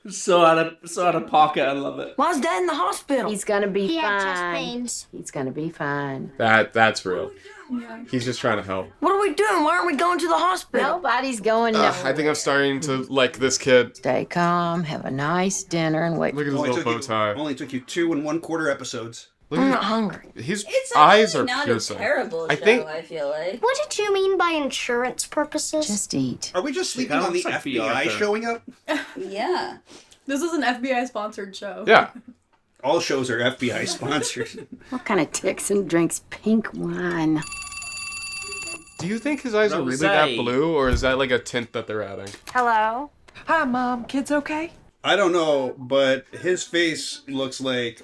Speaker 9: So out of pocket, I love it.
Speaker 19: Why's Dad in the hospital?
Speaker 21: He's gonna be
Speaker 7: He
Speaker 21: fine.
Speaker 7: had chest pains.
Speaker 21: He's gonna be fine.
Speaker 4: That's real. He's just trying to help.
Speaker 19: What are we doing? Why aren't we going to the hospital?
Speaker 21: Nobody's going nowhere.
Speaker 4: I think I'm starting to like this kid.
Speaker 21: Stay calm, have a nice dinner, and wait.
Speaker 4: Look at his little bow tie.
Speaker 13: Only took you 2 1/4 episodes.
Speaker 4: Look
Speaker 19: I'm
Speaker 4: at
Speaker 19: not hungry.
Speaker 4: his
Speaker 16: It's
Speaker 4: eyes are
Speaker 16: actually not
Speaker 4: piercing.
Speaker 16: a terrible show, I feel like.
Speaker 7: What did you mean by insurance purposes?
Speaker 21: Just eat.
Speaker 13: Are we just sleeping
Speaker 9: kinda
Speaker 13: on the
Speaker 9: looks like
Speaker 13: FBI
Speaker 9: Arthur.
Speaker 13: showing up?
Speaker 16: Yeah.
Speaker 15: This is an FBI sponsored show.
Speaker 4: Yeah.
Speaker 13: All shows are FBI sponsored.
Speaker 21: What kind of Texan drinks pink wine?
Speaker 4: Do you think his eyes are really that
Speaker 9: Rosé.
Speaker 4: blue, or is that like a tint that they're adding?
Speaker 19: Hello? Hi, Mom. Kids okay?
Speaker 13: I don't know, but his face looks like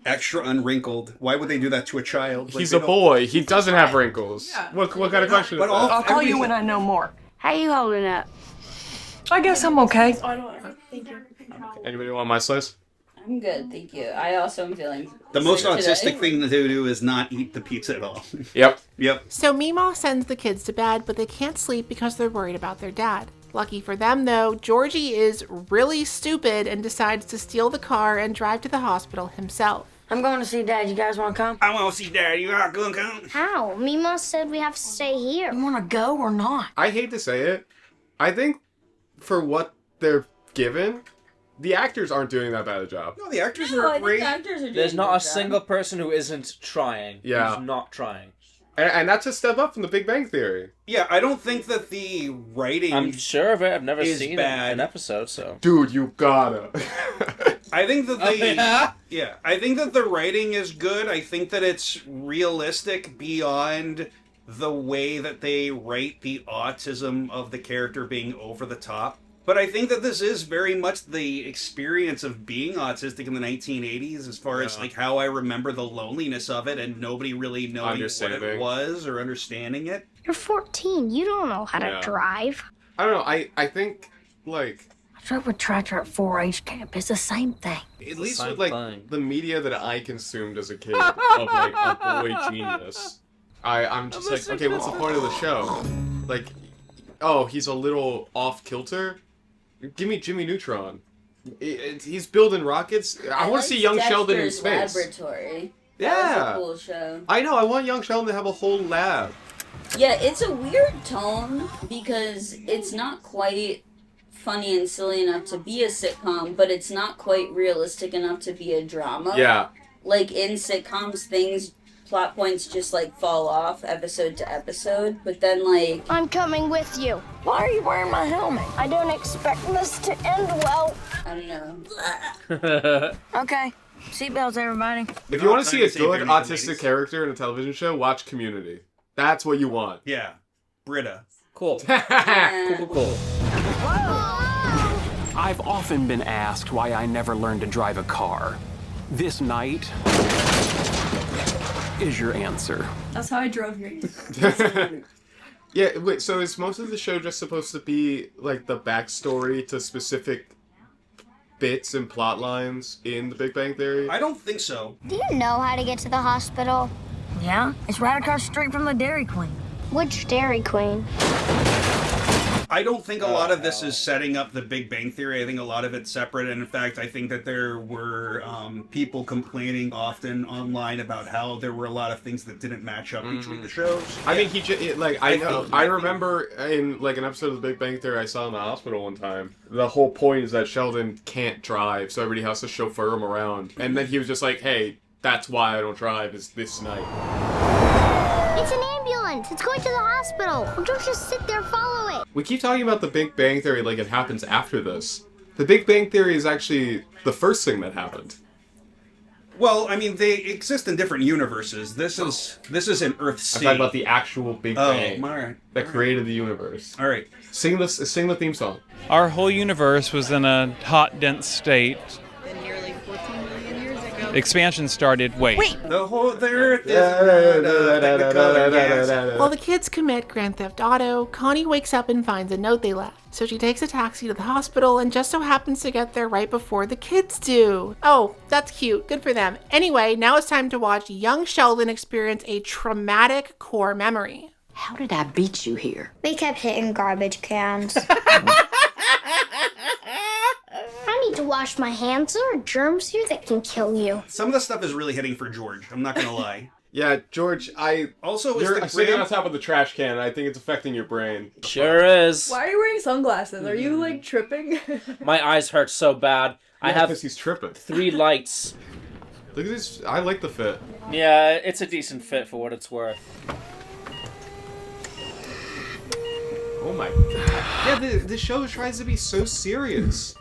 Speaker 13: extra unwrinkled. Why would they do that to a child? Like,
Speaker 4: He's
Speaker 13: they
Speaker 4: a
Speaker 13: don't-
Speaker 4: boy. He doesn't have wrinkles. What kind of question is
Speaker 13: But all-
Speaker 4: that?
Speaker 19: I'll call you
Speaker 13: Every-
Speaker 19: when I know more.
Speaker 21: How you holding up?
Speaker 19: I guess I'm okay.
Speaker 15: Oh, I don't know. Thank you.
Speaker 4: Anybody want my slice?
Speaker 16: I'm good, thank you. I also am feeling
Speaker 13: The most
Speaker 16: sick today.
Speaker 13: autistic thing to do is not eat the pizza at all.
Speaker 4: Yep.
Speaker 13: Yep.
Speaker 1: So Meemaw sends the kids to bed, but they can't sleep because they're worried about their dad. Lucky for them, though, Georgie is really stupid and decides to steal the car and drive to the hospital himself.
Speaker 19: I'm going to see Dad. You guys want to come?
Speaker 13: I want to see Dad. You are going to come?
Speaker 7: How? Mima said we have to stay here.
Speaker 19: You want to go or not?
Speaker 4: I hate to say it. I think for what they're given, the actors aren't doing that bad a job.
Speaker 13: No, the actors
Speaker 16: No, I
Speaker 13: are
Speaker 16: think
Speaker 13: great.
Speaker 16: the actors are doing
Speaker 9: There's not
Speaker 16: good
Speaker 9: a
Speaker 16: job.
Speaker 9: single person who isn't trying.
Speaker 4: Yeah.
Speaker 9: Who's not trying.
Speaker 4: And that's a step up from the Big Bang Theory.
Speaker 13: Yeah, I don't think that the writing
Speaker 9: I'm sure of it. I've never
Speaker 13: is
Speaker 9: seen
Speaker 13: bad.
Speaker 9: an episode, so.
Speaker 4: Dude, you gotta.
Speaker 13: I think that
Speaker 9: Oh,
Speaker 13: they,
Speaker 9: yeah?
Speaker 13: I think that the writing is good. I think that it's realistic beyond the way that they write the autism of the character being over the top. But I think that this is very much the experience of being autistic in the 1980s, as far as like how I remember the loneliness of it and nobody really knowing what it
Speaker 4: Understanding.
Speaker 13: was or understanding it.
Speaker 7: You're 14. You don't know how
Speaker 4: Yeah.
Speaker 7: to drive.
Speaker 4: I don't know. I think, like,
Speaker 19: I drove a tractor at 4-H camp. It's the same thing.
Speaker 4: at least
Speaker 9: Same
Speaker 4: with, like,
Speaker 9: thing.
Speaker 4: the media that I consumed as a kid of, like, a boy genius, I'm just like, okay, what's the point of the show? Like, oh, he's a little off-kilter? Give me Jimmy Neutron. He's building rockets. I want to see young Sheldon in space.
Speaker 16: Laboratory.
Speaker 4: Yeah.
Speaker 16: That was a cool show.
Speaker 4: I know, I want young Sheldon to have a whole lab.
Speaker 16: Yeah, it's a weird tone because it's not quite funny and silly enough to be a sitcom, but it's not quite realistic enough to be a drama.
Speaker 4: Yeah.
Speaker 16: Like in sitcoms, plot points just like fall off episode to episode, but then like
Speaker 7: I'm coming with you.
Speaker 19: Why are you wearing my helmet?
Speaker 7: I don't expect this to end well.
Speaker 16: I don't know.
Speaker 19: Okay. Seatbelts, everybody.
Speaker 4: If you want to see a
Speaker 13: Say
Speaker 4: good
Speaker 13: Barry Bonds.
Speaker 4: autistic character in a television show, watch Community. That's what you want.
Speaker 13: Yeah. Britta.
Speaker 9: Cool. Cool.
Speaker 14: I've often been asked why I never learned to drive a car. This night is your answer.
Speaker 15: That's how I drove here.
Speaker 4: Yeah, wait, so is most of the show just supposed to be, like, the backstory to specific bits and plot lines in The Big Bang Theory?
Speaker 13: I don't think so.
Speaker 7: Do you know how to get to the hospital?
Speaker 19: Yeah, it's right across the street from the Dairy Queen.
Speaker 7: Which Dairy Queen?
Speaker 13: I don't think a lot of this is setting up the Big Bang Theory. I think a lot of it's separate. And in fact, I think that there were people complaining often online about how there were a lot of things that didn't match up between the shows.
Speaker 4: I mean, I
Speaker 13: feel-
Speaker 4: remember in, like, an episode of The Big Bang Theory I saw in the hospital one time, the whole point is that Sheldon can't drive, so everybody has to chauffeur him around. And then he was just like, hey, that's why I don't drive, is this night.
Speaker 7: It's an ambulance. It's going to the hospital. Well, don't just sit there, follow it.
Speaker 4: We keep talking about The Big Bang Theory like it happens after this. The Big Bang Theory is actually the first thing that happened.
Speaker 13: Well, I mean, they exist in different universes. This is an Earth C.
Speaker 4: I'm talking about the actual Big Bang
Speaker 13: right.
Speaker 4: that created the universe.
Speaker 13: All right.
Speaker 4: Sing the theme song.
Speaker 2: Our whole universe was in a hot, dense state.
Speaker 22: And nearly 14 million years ago.
Speaker 2: Expansion started. Wait.
Speaker 13: The whole Earth is
Speaker 1: While the kids commit Grand Theft Auto, Connie wakes up and finds a note they left. So she takes a taxi to the hospital and just so happens to get there right before the kids do. Oh, that's cute. Good for them. Anyway, now it's time to watch young Sheldon experience a traumatic core memory.
Speaker 21: How did I beat you here?
Speaker 7: We kept hitting garbage cans. I need to wash my hands. There are germs here that can kill you.
Speaker 13: Some of the stuff is really hitting for George. I'm not gonna lie.
Speaker 4: Yeah, George, you're sitting on top of the trash can, and I think it's affecting your brain.
Speaker 9: Sure is.
Speaker 15: Why are you wearing sunglasses? Are you like tripping?
Speaker 9: My eyes hurt so bad. I have
Speaker 4: because he's tripping.
Speaker 9: 3 lights.
Speaker 4: Look at this. I like the fit.
Speaker 9: Yeah, it's a decent fit for what it's worth.
Speaker 4: Oh my god. Yeah, the show tries to be so serious.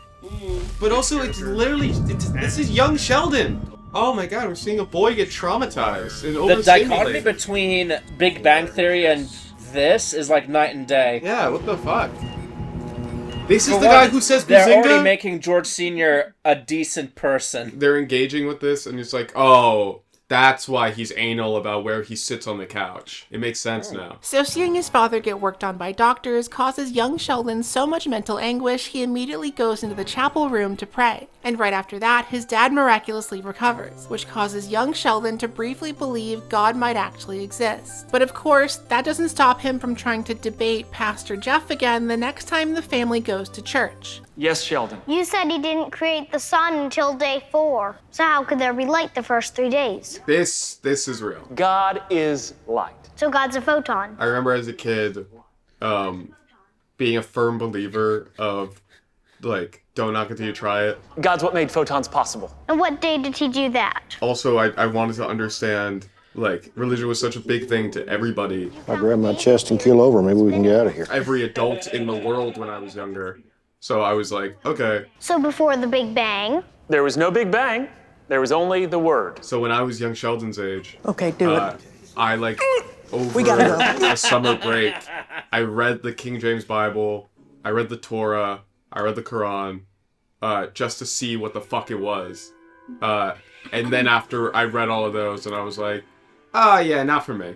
Speaker 4: But also, it's literally... this is young Sheldon. Oh my god, we're seeing a boy get traumatized and
Speaker 9: The
Speaker 4: overstimulated.
Speaker 9: dichotomy between Big Bang Theory and this is like night and day.
Speaker 4: Yeah, what the fuck? This is the guy who says
Speaker 9: they're already
Speaker 4: Bazinga?
Speaker 9: making George Sr. a decent person.
Speaker 4: They're engaging with this, and it's like, oh, that's why he's anal about where he sits on the couch. It makes sense now.
Speaker 1: So seeing his father get worked on by doctors causes young Sheldon so much mental anguish, he immediately goes into the chapel room to pray. And right after that, his dad miraculously recovers, which causes young Sheldon to briefly believe God might actually exist. But of course, that doesn't stop him from trying to debate Pastor Jeff again the next time the family goes to church.
Speaker 2: Yes, Sheldon.
Speaker 7: You said he didn't create the sun until day 4. So how could there be light the first 3 days?
Speaker 4: This is real.
Speaker 2: God is light.
Speaker 7: So God's a photon.
Speaker 4: I remember as a kid, being a firm believer of, like, don't knock until you try it.
Speaker 2: God's what made photons possible.
Speaker 7: And what day did he do that?
Speaker 4: Also, I wanted to understand, like, religion was such a big thing to everybody.
Speaker 8: If I grab my chest and keel over, maybe we can get out of here.
Speaker 4: Every adult in the world when I was younger. So I was like, okay.
Speaker 7: So before the Big Bang?
Speaker 2: There was no Big Bang. There was only the Word.
Speaker 4: So when I was young Sheldon's age,
Speaker 19: Okay, do it.
Speaker 4: I, like, over
Speaker 19: We gotta go.
Speaker 4: a summer break, I read the King James Bible, I read the Torah, I read the Quran, just to see what the fuck it was. And then after I read all of those, and I was like, yeah, not for me.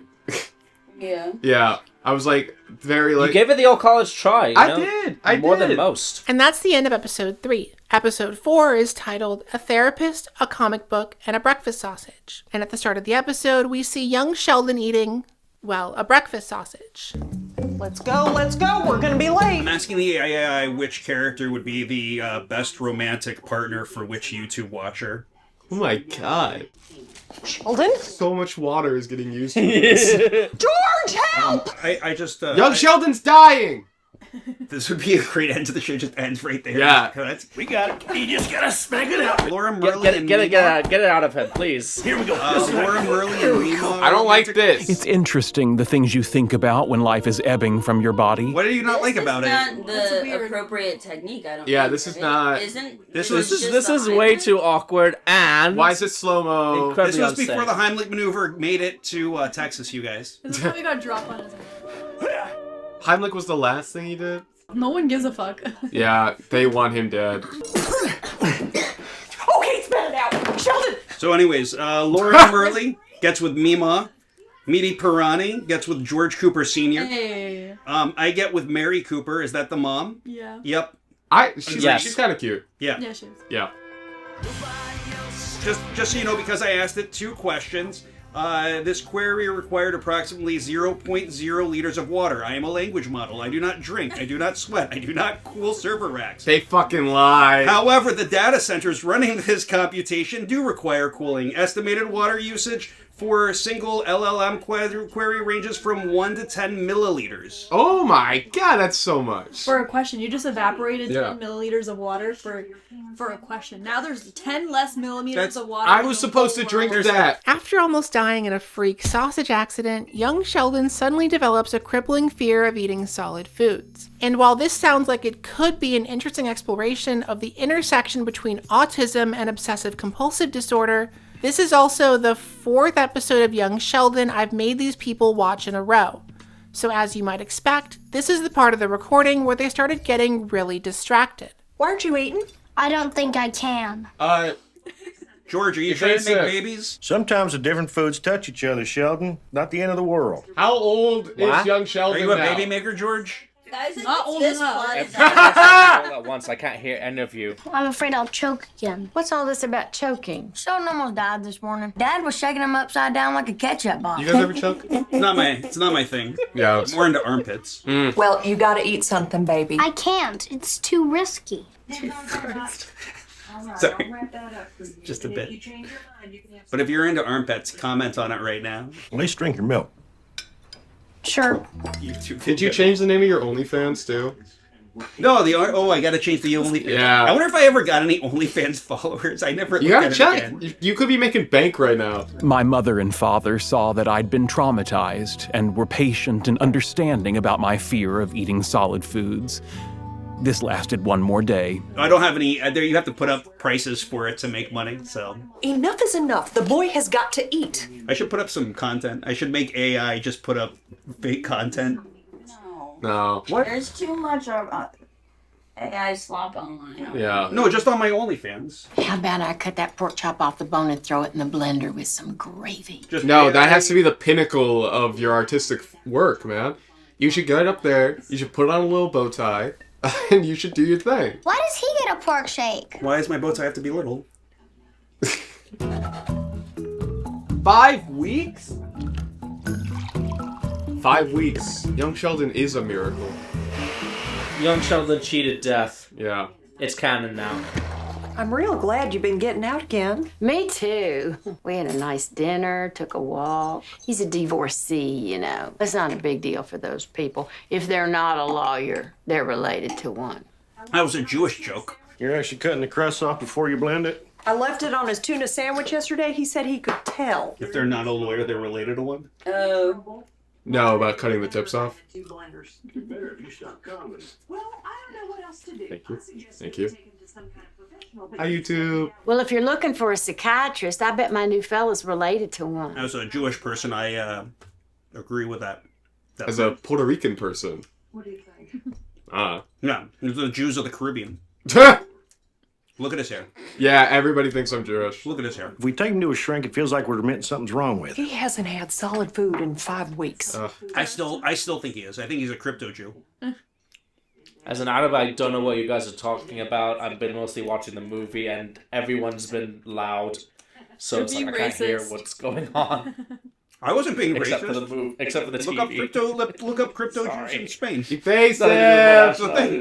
Speaker 16: Yeah.
Speaker 4: Yeah. I was like, very like...
Speaker 9: You gave it the old college try. You know?
Speaker 4: did. I
Speaker 9: More
Speaker 4: did.
Speaker 9: than most.
Speaker 1: And that's the end of episode 3. Episode 4 is titled A Therapist, a Comic Book, and a Breakfast Sausage. And at the start of the episode, we see young Sheldon eating, well, a breakfast sausage.
Speaker 19: Let's go, we're gonna be late.
Speaker 13: I'm asking the AI which character would be the best romantic partner for which YouTube watcher.
Speaker 4: Oh my god.
Speaker 19: Sheldon?
Speaker 4: So much water is getting used to this.
Speaker 19: George, help!
Speaker 13: I just...
Speaker 4: Young Sheldon's dying!
Speaker 13: This would be a great end to the show. Just ends right there.
Speaker 4: Yeah.
Speaker 13: We got it. You just gotta smack it out. Laura Merlin
Speaker 9: Get it out of him, please.
Speaker 13: Here we go. Laura Merlin and Mima.
Speaker 4: I don't like this.
Speaker 12: It's interesting the things you think about when life is ebbing from your body.
Speaker 13: What do you not like about it?
Speaker 16: Not the appropriate technique. I don't.
Speaker 4: Yeah,
Speaker 16: think,
Speaker 4: this is
Speaker 16: right?
Speaker 4: not...
Speaker 16: Isn't
Speaker 9: This
Speaker 16: just
Speaker 9: is
Speaker 16: the
Speaker 9: way
Speaker 16: Heimlich?
Speaker 9: too awkward and...
Speaker 4: Why is it slow-mo?
Speaker 9: Incredibly
Speaker 13: This was
Speaker 9: unsafe.
Speaker 13: before the Heimlich maneuver made it to Texas, you guys.
Speaker 15: This is how we got dropped on his head.
Speaker 4: Heimlich was the last thing he did?
Speaker 15: No one gives a fuck.
Speaker 4: Yeah, they want him dead.
Speaker 19: Okay, it's better now. Sheldon!
Speaker 13: So anyways, Laura Merlin gets with Mima. Midi Pirani gets with George Cooper Sr.
Speaker 15: Hey.
Speaker 13: I get with Mary Cooper. Is that the mom?
Speaker 15: Yeah.
Speaker 13: Yep.
Speaker 4: She's kind of cute.
Speaker 13: Yeah.
Speaker 15: Yeah, she is.
Speaker 4: Yeah.
Speaker 13: Just so you know, because I asked it 2 questions, this query required approximately 0.0 liters of water. I am a language model. I do not drink. I do not sweat. I do not cool server racks.
Speaker 4: They fucking lie.
Speaker 13: However, the data centers running this computation do require cooling. Estimated water usage, for a single LLM query ranges from 1 to 10 milliliters.
Speaker 4: Oh my god, that's so much.
Speaker 15: For a question, you just evaporated
Speaker 4: Yeah.
Speaker 15: 10 milliliters of water for a question. Now there's 10 less millimeters of water.
Speaker 4: I was supposed to drink that.
Speaker 1: After almost dying in a freak sausage accident, young Sheldon suddenly develops a crippling fear of eating solid foods. And while this sounds like it could be an interesting exploration of the intersection between autism and obsessive compulsive disorder, this is also the 4th episode of Young Sheldon I've made these people watch in a row. So as you might expect, this is the part of the recording where they started getting really distracted.
Speaker 19: Why aren't you eating?
Speaker 7: I don't think I can.
Speaker 13: George, are you trying to make babies?
Speaker 8: Sometimes the different foods touch each other, Sheldon. Not the end of the world.
Speaker 4: How old is young Sheldon
Speaker 13: Are you a
Speaker 4: now?
Speaker 13: baby maker, George?
Speaker 16: Guys,
Speaker 15: Not old enough.
Speaker 9: All at once, I can't hear any of you.
Speaker 7: I'm afraid I'll choke again.
Speaker 19: What's all this about choking? Sheldon almost died this morning. Dad was shaking him upside down like a ketchup bottle.
Speaker 4: You guys ever choke?
Speaker 13: It's not my thing.
Speaker 4: Yeah.
Speaker 13: I'm more into armpits.
Speaker 11: Well, you gotta eat something, baby.
Speaker 7: I can't. It's too risky.
Speaker 13: Sorry. Just a bit. But if you're into armpits, comment on it right now.
Speaker 8: At least drink your milk.
Speaker 7: Sure.
Speaker 4: Did you change the name of your OnlyFans too?
Speaker 13: No, I gotta change the OnlyFans.
Speaker 4: Yeah.
Speaker 13: I wonder if I ever got any OnlyFans followers. I never
Speaker 4: You
Speaker 13: looked
Speaker 4: gotta
Speaker 13: at
Speaker 4: check.
Speaker 13: it again.
Speaker 4: You could be making bank right now.
Speaker 12: My mother and father saw that I'd been traumatized and were patient and understanding about my fear of eating solid foods. This lasted one more day.
Speaker 13: I don't have any. There, you have to put up prices for it to make money. So
Speaker 11: Enough is enough. The boy has got to eat.
Speaker 13: I should put up some content. I should make AI just put up fake content.
Speaker 4: No.
Speaker 16: What? There's too much AI slop online.
Speaker 4: Yeah.
Speaker 13: No, just on my OnlyFans.
Speaker 21: How about I cut that pork chop off the bone and throw it in the blender with some gravy?
Speaker 4: No, that has to be the pinnacle of your artistic work, man. You should get up there. You should put on a little bow tie. And you should do your thing.
Speaker 7: Why does he get a pork shake?
Speaker 13: Why does my bow tie have to be little?
Speaker 4: 5 weeks? 5 weeks. Young Sheldon is a miracle.
Speaker 9: Young Sheldon cheated death.
Speaker 4: Yeah.
Speaker 9: It's canon now.
Speaker 19: I'm real glad you've been getting out again.
Speaker 21: Me too. We had a nice dinner, took a walk. He's a divorcee, you know. That's not a big deal for those people. If they're not a lawyer, they're related to one.
Speaker 13: That was a Jewish joke.
Speaker 8: You're actually cutting the crust off before you blend it?
Speaker 19: I left it on his tuna sandwich yesterday. He said he could tell.
Speaker 13: If they're not a lawyer, they're related to one.
Speaker 16: Oh.
Speaker 4: No, about cutting the tips off.
Speaker 17: Well, I don't know what else to do.
Speaker 4: Thank you. Thank you. Hi, YouTube.
Speaker 21: Well, if you're looking for a psychiatrist, I bet my new fella's related to one.
Speaker 13: As a Jewish person, I agree with that.
Speaker 4: As a Puerto Rican person.
Speaker 17: What do you think?
Speaker 13: Yeah, the Jews of the Caribbean. Look at his hair.
Speaker 4: Yeah, everybody thinks I'm Jewish.
Speaker 13: Look at his hair.
Speaker 8: If we take him to a shrink, it feels like we're admitting something's wrong with him.
Speaker 19: He hasn't had solid food in 5 weeks.
Speaker 13: I still think he is. I think he's a crypto Jew.
Speaker 9: As an Arab, I don't know what you guys are talking about. I've been mostly watching the movie, and everyone's been loud, so
Speaker 15: You're
Speaker 9: it's like I
Speaker 15: being
Speaker 9: can't hear
Speaker 15: racist.
Speaker 9: what's going on.
Speaker 13: I wasn't being
Speaker 9: except
Speaker 13: racist.
Speaker 9: for the movie, except for the
Speaker 13: look
Speaker 9: TV.
Speaker 13: Look up crypto Jews in Spain.
Speaker 4: Evasive!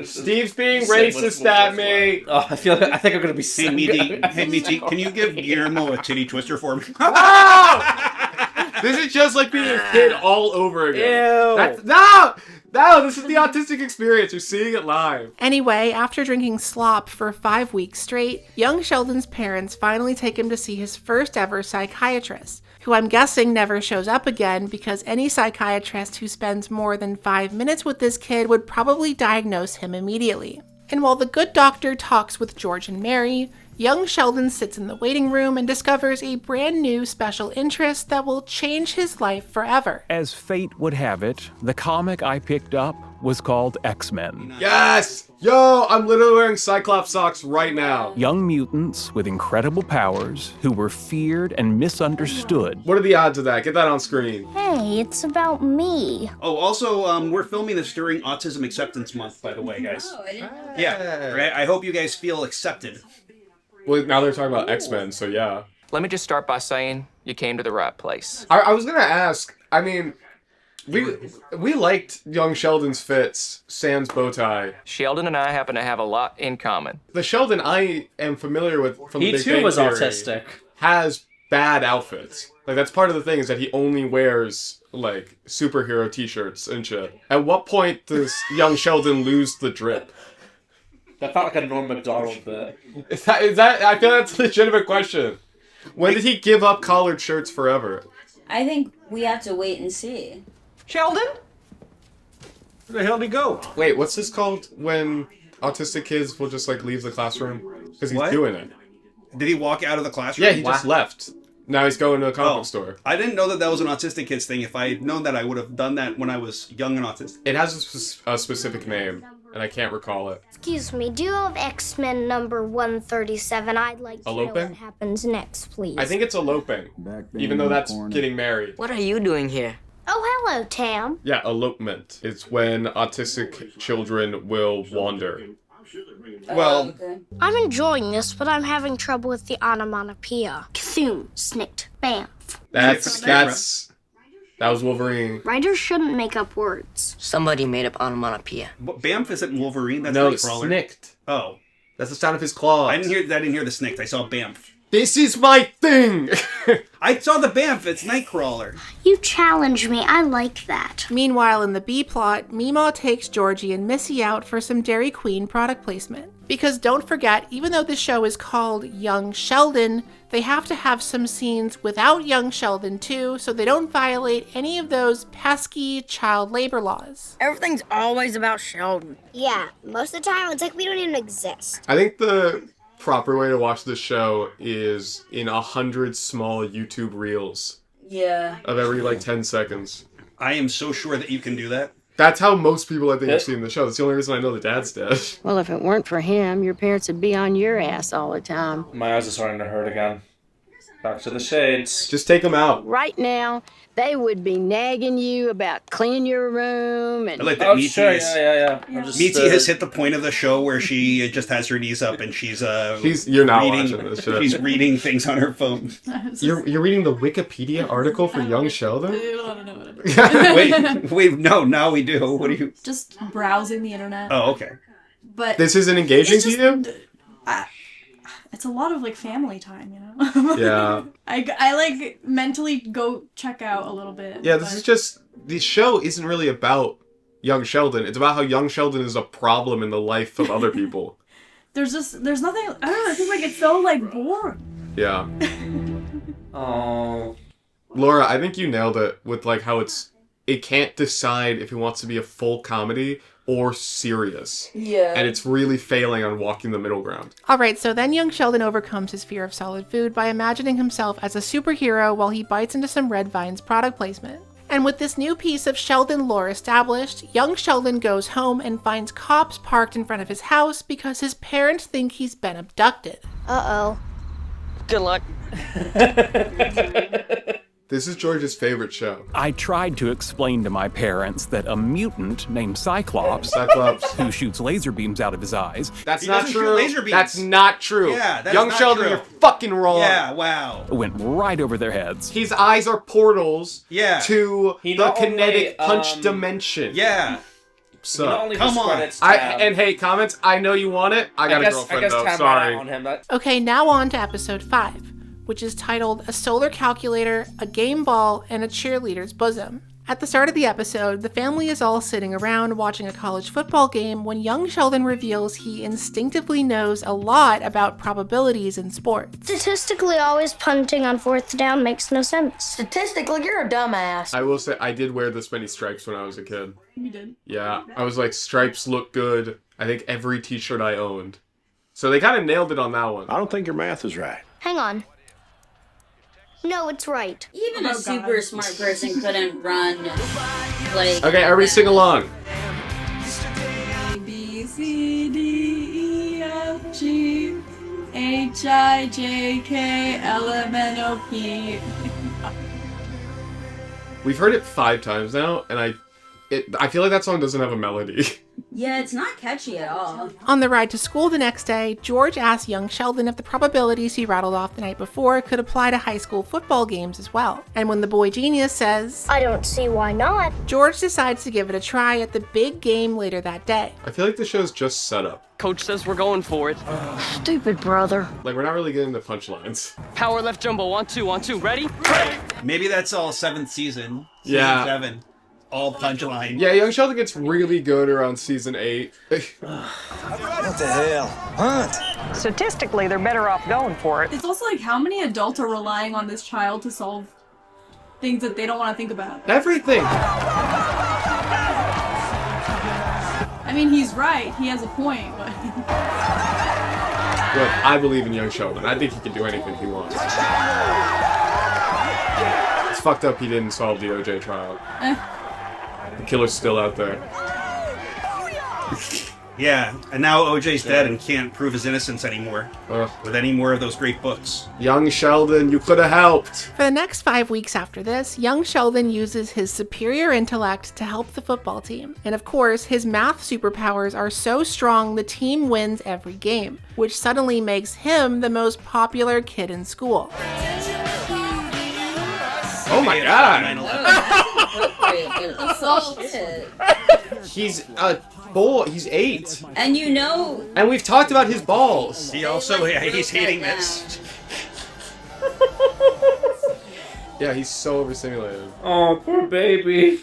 Speaker 4: Steve's being racist at me.
Speaker 9: Oh, I think I'm gonna be.
Speaker 13: Hey, Meaty, can you give Guillermo a titty twister for me?
Speaker 4: This is just like being a kid all over again.
Speaker 9: Ew.
Speaker 4: No, this is the autistic experience. You're seeing it live.
Speaker 1: Anyway, after drinking slop for 5 weeks straight, young Sheldon's parents finally take him to see his first ever psychiatrist, who I'm guessing never shows up again because any psychiatrist who spends more than 5 minutes with this kid would probably diagnose him immediately. And while the good doctor talks with George and Mary, young Sheldon sits in the waiting room and discovers a brand new special interest that will change his life forever.
Speaker 12: As fate would have it, the comic I picked up was called X-Men.
Speaker 4: Yes! Yo, I'm literally wearing Cyclops socks right now.
Speaker 12: Young mutants with incredible powers who were feared and misunderstood.
Speaker 4: What are the odds of that? Get that on screen.
Speaker 7: Hey, it's about me.
Speaker 13: Oh, also, we're filming this during Autism Acceptance Month, by the way, guys.
Speaker 16: Oh, I didn't know that.
Speaker 13: Yeah, right? I hope you guys feel accepted.
Speaker 4: Well, now they're talking about X-Men, so yeah.
Speaker 3: Let me just start by saying you came to the right place.
Speaker 4: I was gonna ask, I mean, we liked young Sheldon's fits, sans bow tie.
Speaker 3: Sheldon and I happen to have a lot in common.
Speaker 4: The Sheldon I am familiar with from the
Speaker 9: He
Speaker 4: Big
Speaker 9: too
Speaker 4: Bang
Speaker 9: was
Speaker 4: Theory
Speaker 9: autistic.
Speaker 4: has bad outfits. Like, that's part of the thing, is that he only wears, like, superhero t-shirts and shit. At what point does young Sheldon lose the drip?
Speaker 9: That felt like a Norm Macdonald bit.
Speaker 4: Is that? I feel that's a legitimate question. When did he give up collared shirts forever?
Speaker 16: I think we have to wait and see.
Speaker 13: Sheldon? Where the hell did he go?
Speaker 4: Wait, what's this called when autistic kids will just, like, leave the classroom? Because he's doing it.
Speaker 13: Did he walk out of the classroom?
Speaker 4: Yeah, he just left. Now he's going to a comic book store.
Speaker 13: I didn't know that was an autistic kids thing. If I had known that, I would have done that when I was young and autistic.
Speaker 4: It has a specific name, and I can't recall it.
Speaker 7: Excuse me, do you have X-Men number 137? I'd like to know
Speaker 4: Eloping?
Speaker 7: what happens next, please.
Speaker 4: I think it's eloping, even though that's getting married.
Speaker 20: What are you doing here?
Speaker 7: Oh, hello, Tam.
Speaker 4: Yeah, elopement. It's when autistic children will wander.
Speaker 13: Well,
Speaker 7: I'm enjoying this, but I'm having trouble with the onomatopoeia. Cthulhu, snicked, bamf.
Speaker 4: That was Wolverine.
Speaker 7: Writers shouldn't make up words.
Speaker 20: Somebody made up onomatopoeia.
Speaker 13: Bamf isn't Wolverine. That's
Speaker 4: No,
Speaker 13: Nightcrawler.
Speaker 4: snicked.
Speaker 13: Oh,
Speaker 4: that's the sound of his claws.
Speaker 13: I didn't hear the snicked. I saw Bamf.
Speaker 4: This is my thing!
Speaker 13: I saw the Bamf. It's Nightcrawler.
Speaker 7: You challenge me. I like that.
Speaker 1: Meanwhile, in the B plot, Meemaw takes Georgie and Missy out for some Dairy Queen product placement. Because don't forget, even though the show is called Young Sheldon, they have to have some scenes without young Sheldon too, so they don't violate any of those pesky child labor laws.
Speaker 19: Everything's always about Sheldon.
Speaker 7: Yeah, most of the time it's like we don't even exist.
Speaker 4: I think the proper way to watch this show is in 100 small YouTube reels.
Speaker 16: Yeah.
Speaker 4: Of every, like, 10 seconds.
Speaker 13: I am so sure that you can do that.
Speaker 4: That's how most people, I think, have seen the show. That's the only reason I know the dad's dead.
Speaker 21: Well, if it weren't for him, your parents would be on your ass all the time.
Speaker 9: My eyes are starting to hurt again. Back to the shades.
Speaker 4: Just take them out.
Speaker 21: Right now, they would be nagging you about cleaning your room and...
Speaker 13: I like that
Speaker 9: Sure, yeah.
Speaker 13: Meaty has hit the point of the show where she just has her knees up and she's
Speaker 4: you're not watching this shit.
Speaker 13: She's reading things on her phone.
Speaker 4: You're reading the Wikipedia article for Young Sheldon?
Speaker 13: wait, no, now we do. What do you...
Speaker 15: Just browsing the internet.
Speaker 13: Oh, okay.
Speaker 15: But
Speaker 4: this isn't engaging to you?
Speaker 15: It's a lot of, like, family time, you know?
Speaker 4: Yeah.
Speaker 15: I like, mentally go check out a little bit.
Speaker 4: Yeah, the show isn't really about young Sheldon. It's about how young Sheldon is a problem in the life of other people.
Speaker 15: There's nothing, I don't know, I think, like, it's so, like, boring.
Speaker 4: Yeah.
Speaker 9: Oh.
Speaker 4: Laura, I think you nailed it with, like, how it can't decide if it wants to be a full comedy or serious.
Speaker 16: Yeah.
Speaker 4: And it's really failing on walking the middle ground.
Speaker 1: Alright, so then young Sheldon overcomes his fear of solid food by imagining himself as a superhero while he bites into some Red Vine's product placement. And with this new piece of Sheldon lore established, young Sheldon goes home and finds cops parked in front of his house because his parents think he's been abducted.
Speaker 7: Uh-oh.
Speaker 20: Good luck.
Speaker 4: This is George's favorite show.
Speaker 12: I tried to explain to my parents that a mutant named Cyclops, who shoots laser beams out of his eyes.
Speaker 4: That's
Speaker 13: He
Speaker 4: not
Speaker 13: doesn't shoot
Speaker 4: true.
Speaker 13: laser beams.
Speaker 4: That's not true.
Speaker 13: Yeah, that's
Speaker 4: Young
Speaker 13: not
Speaker 4: Sheldon,
Speaker 13: true.
Speaker 4: you're fucking wrong.
Speaker 13: Yeah, wow.
Speaker 12: Went right over their heads.
Speaker 4: His eyes are portals to
Speaker 9: He
Speaker 4: the
Speaker 9: not
Speaker 4: kinetic
Speaker 9: only,
Speaker 4: punch dimension.
Speaker 13: Yeah.
Speaker 4: So,
Speaker 9: not only
Speaker 13: come on.
Speaker 9: discredits
Speaker 4: and hey, comments, I know you want it. I got a girlfriend though,
Speaker 9: Tam
Speaker 4: sorry.
Speaker 9: on him.
Speaker 1: Okay, now on to episode 5, which is titled A Solar Calculator, a Game Ball, and a Cheerleader's Bosom. At the start of the episode, the family is all sitting around watching a college football game when young Sheldon reveals he instinctively knows a lot about probabilities in sports.
Speaker 7: Statistically, always punting on 4th down makes no sense.
Speaker 19: Statistically, you're a dumbass.
Speaker 4: I will say, I did wear this many stripes when I was a kid.
Speaker 15: You did?
Speaker 4: Yeah, I was like, stripes look good. I think every t-shirt I owned. So they kind of nailed it on that one.
Speaker 8: I don't think your math is right.
Speaker 7: Hang on. No, it's right.
Speaker 16: Even a super smart person couldn't run, like...
Speaker 4: Okay, everybody sing along.
Speaker 15: A, B, C, D, E, F, G, H, I, J, K, L, M, N, O, P.
Speaker 4: We've heard it 5 times now, and I feel like that song doesn't have a melody.
Speaker 16: Yeah, it's not catchy at all.
Speaker 1: On the ride to school the next day, George asks young Sheldon if the probabilities he rattled off the night before could apply to high school football games as well. And when the boy genius says,
Speaker 7: I don't see why not,
Speaker 1: George decides to give it a try at the big game later that day.
Speaker 4: I feel like the show's just set up.
Speaker 6: Coach says we're going for it.
Speaker 19: Stupid brother.
Speaker 4: Like, we're not really getting the punchlines.
Speaker 6: Power left jumbo, 1-2, ready?
Speaker 13: Maybe that's all 7th season.
Speaker 4: Yeah.
Speaker 13: 7. All punchline.
Speaker 4: Yeah, young Sheldon gets really good around season 8.
Speaker 10: What the hell? Hunt!
Speaker 11: Statistically, they're better off going for it.
Speaker 15: It's also like, how many adults are relying on this child to solve things that they don't want to think about?
Speaker 4: Everything!
Speaker 15: I mean, he's right. He has a point, but...
Speaker 4: Look, I believe in young Sheldon. I think he can do anything he wants. It's fucked up he didn't solve the OJ trial. The killer's still out there.
Speaker 13: Yeah, and now OJ's dead and can't prove his innocence anymore. With any more of those great books.
Speaker 4: Young Sheldon, you could have helped.
Speaker 1: For the next 5 weeks after this, young Sheldon uses his superior intellect to help the football team. And of course, his math superpowers are so strong the team wins every game, which suddenly makes him the most popular kid in school.
Speaker 4: Oh my god! He's a boy. He's 8.
Speaker 16: And you know...
Speaker 4: And we've talked about his balls.
Speaker 13: He also, he's hating this.
Speaker 4: Yeah, he's so overstimulated.
Speaker 9: Oh, poor baby.